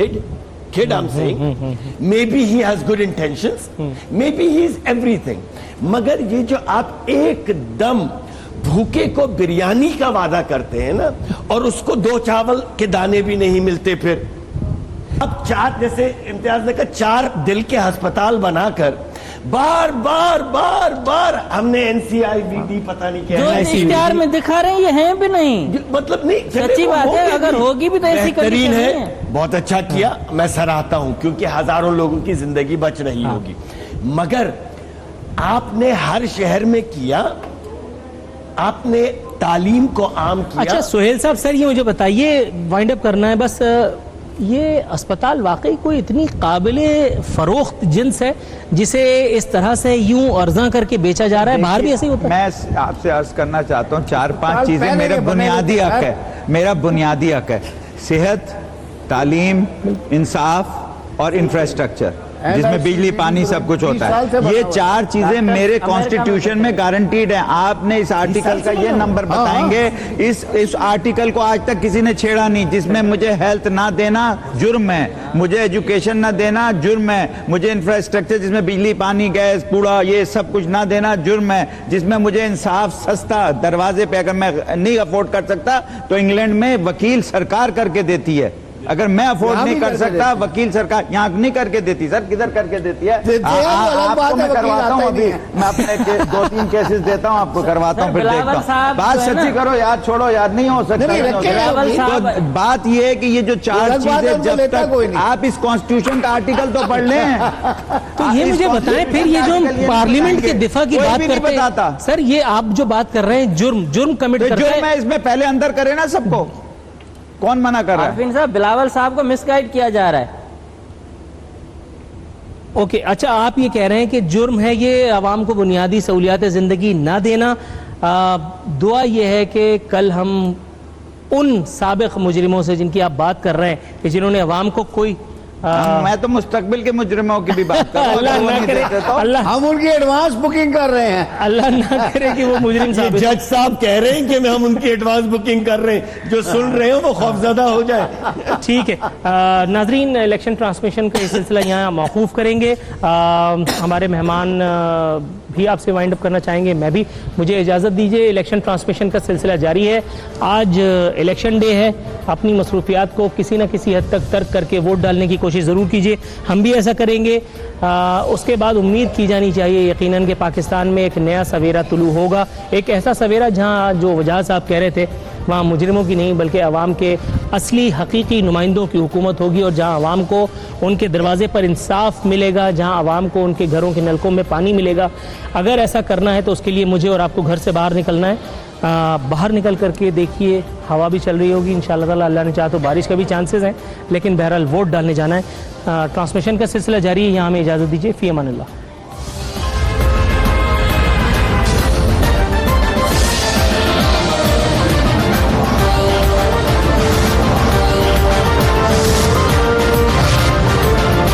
kid I'm saying, maybe he has good intentions, maybe he is everything, مگر یہ جو آپ ایک دم بھوکے کو بریانی کا وعدہ کرتے ہیں نا, اور اس کو 2 چاول کے دانے بھی نہیں ملتے. پھر اب 4, جیسے امتیاز نے کہا, 4 دل کے ہسپتال بنا کر بار بار بار بار ہم نے NCIVD پتہ نہیں کیا جو اشتہار میں دکھا رہے ہیں یہ ہیں بھی نہیں, مطلب نہیں, سچی بات ہے, اگر ہوگی بھی تو ایسی بہترین ہے, بہت اچھا کیا, میں سراہتا ہوں, کیونکہ ہزاروں لوگوں کی زندگی بچ رہی ہوگی. مگر آپ نے ہر شہر میں کیا, آپ نے تعلیم کو عام کیا. اچھا سہیل صاحب, سر یہ مجھے بتائیے, وائنڈ اپ کرنا ہے بس, یہ اسپتال واقعی کوئی اتنی قابل فروخت جنس ہے جسے اس طرح سے یوں ارزاں کر کے بیچا جا رہا ہے؟ باہر بھی ایسے ہی ہوتا ہے. میں آپ سے عرض کرنا چاہتا ہوں 4-5 چیزیں میرا بنیادی حق ہے, میرا بنیادی حق ہے, صحت, تعلیم, انصاف اور انفراسٹرکچر, جس میں بجلی, پانی, سب کچھ ہوتا ہے. یہ 4 چیزیں میرے کانسٹیٹیوشن میں گارنٹیڈ ہیں. آپ نے اس آرٹیکل کا یہ نمبر بتائیں گے, اس آرٹیکل کو آج تک کسی نے چھیڑا نہیں, جس میں مجھے ہیلتھ نہ دینا جرم ہے, مجھے ایجوکیشن نہ دینا جرم ہے, مجھے انفراسٹرکچر جس میں بجلی, پانی, گیس, کوڑا, یہ سب کچھ نہ دینا جرم ہے, جس میں مجھے انصاف سستا دروازے پہ, اگر میں نہیں افورڈ کر سکتا تو انگلینڈ میں وکیل سرکار کر کے دیتی ہے, اگر میں افورڈ نہیں کر سکتا وکیل سرکار یہاں نہیں کر کے دیتی. سر کدھر کر کے دیتی ہے؟ آپ کو میں کرواتا ہوں, ابھی میں اپنے 2-3 کیسز دیتا ہوں, آپ کو کرواتا ہوں, پھر دیکھتا ہوں. بات سچی کرو یار, چھوڑو یار, نہیں ہو سکتا. تو بات یہ ہے کہ یہ جو 4 چیزیں, جب تک آپ اس کانسٹیٹیوشن کا آرٹیکل تو پڑھ لیں. تو یہ مجھے بتائیں پھر, یہ جو پارلیمنٹ کے دفاع کی بات کرتے ہیں سر, یہ آپ جو بات کر رہے ہیں جرم کمٹ کرتے ہیں, جرم ہے, اس میں پہلے اندر کرے نا سب کو, کون منع کر رہا ہے؟ عارفین صاحب, بلاول صاحب کو مس گائیڈ کیا جا رہا ہے. اوکے, اچھا آپ یہ کہہ رہے ہیں کہ جرم ہے یہ عوام کو بنیادی سہولیات زندگی نہ دینا. دعا یہ ہے کہ کل ہم ان سابق مجرموں سے جن کی آپ بات کر رہے ہیں کہ جنہوں نے عوام کو کوئی میں تو مستقبل کے مجرموں کی بھی بات کر رہا ہوں. اللہ نہ کرے, ہم ان کی ایڈوانس بکنگ کر رہے ہیں, اللہ نہ کرے کہ وہ مجرم صاحب. جج صاحب کہہ رہے ہیں کہ ہم ان کی ایڈوانس بکنگ کر رہے ہیں, جو سن رہے ہیں وہ خوفزدہ ہو جائے. ٹھیک ہے ناظرین, الیکشن ٹرانسمیشن کا یہ سلسلہ یہاں موقوف کریں گے. ہمارے مہمان بھی آپ سے وائنڈ اپ کرنا چاہیں گے, میں بھی, مجھے اجازت دیجیے. الیکشن ٹرانسمیشن کا سلسلہ جاری ہے. آج الیکشن ڈے ہے, اپنی مصروفیات کو کسی نہ کسی حد تک ترک کر کے ووٹ ڈالنے کی کوشش ضرور کیجیے, ہم بھی ایسا کریں گے. اس کے بعد امید کی جانی چاہیے یقیناً کہ پاکستان میں ایک نیا سویرا طلوع ہوگا, ایک ایسا سویرا جہاں جو وجاہت صاحب کہہ رہے تھے وہاں مجرموں کی نہیں بلکہ عوام کے اصلی حقیقی نمائندوں کی حکومت ہوگی, اور جہاں عوام کو ان کے دروازے پر انصاف ملے گا, جہاں عوام کو ان کے گھروں کے نلکوں میں پانی ملے گا. اگر ایسا کرنا ہے تو اس کے لیے مجھے اور آپ کو گھر سے باہر نکلنا ہے. باہر نکل کر کے دیکھیے, ہوا بھی چل رہی ہوگی انشاءاللہ تعالی, اللہ نے چاہا تو بارش کا بھی چانسز ہیں, لیکن بہرحال ووٹ ڈالنے جانا ہے. ٹرانسمیشن کا سلسلہ جاری ہے, یہاں ہمیں اجازت دیجیے. فی امان اللہ.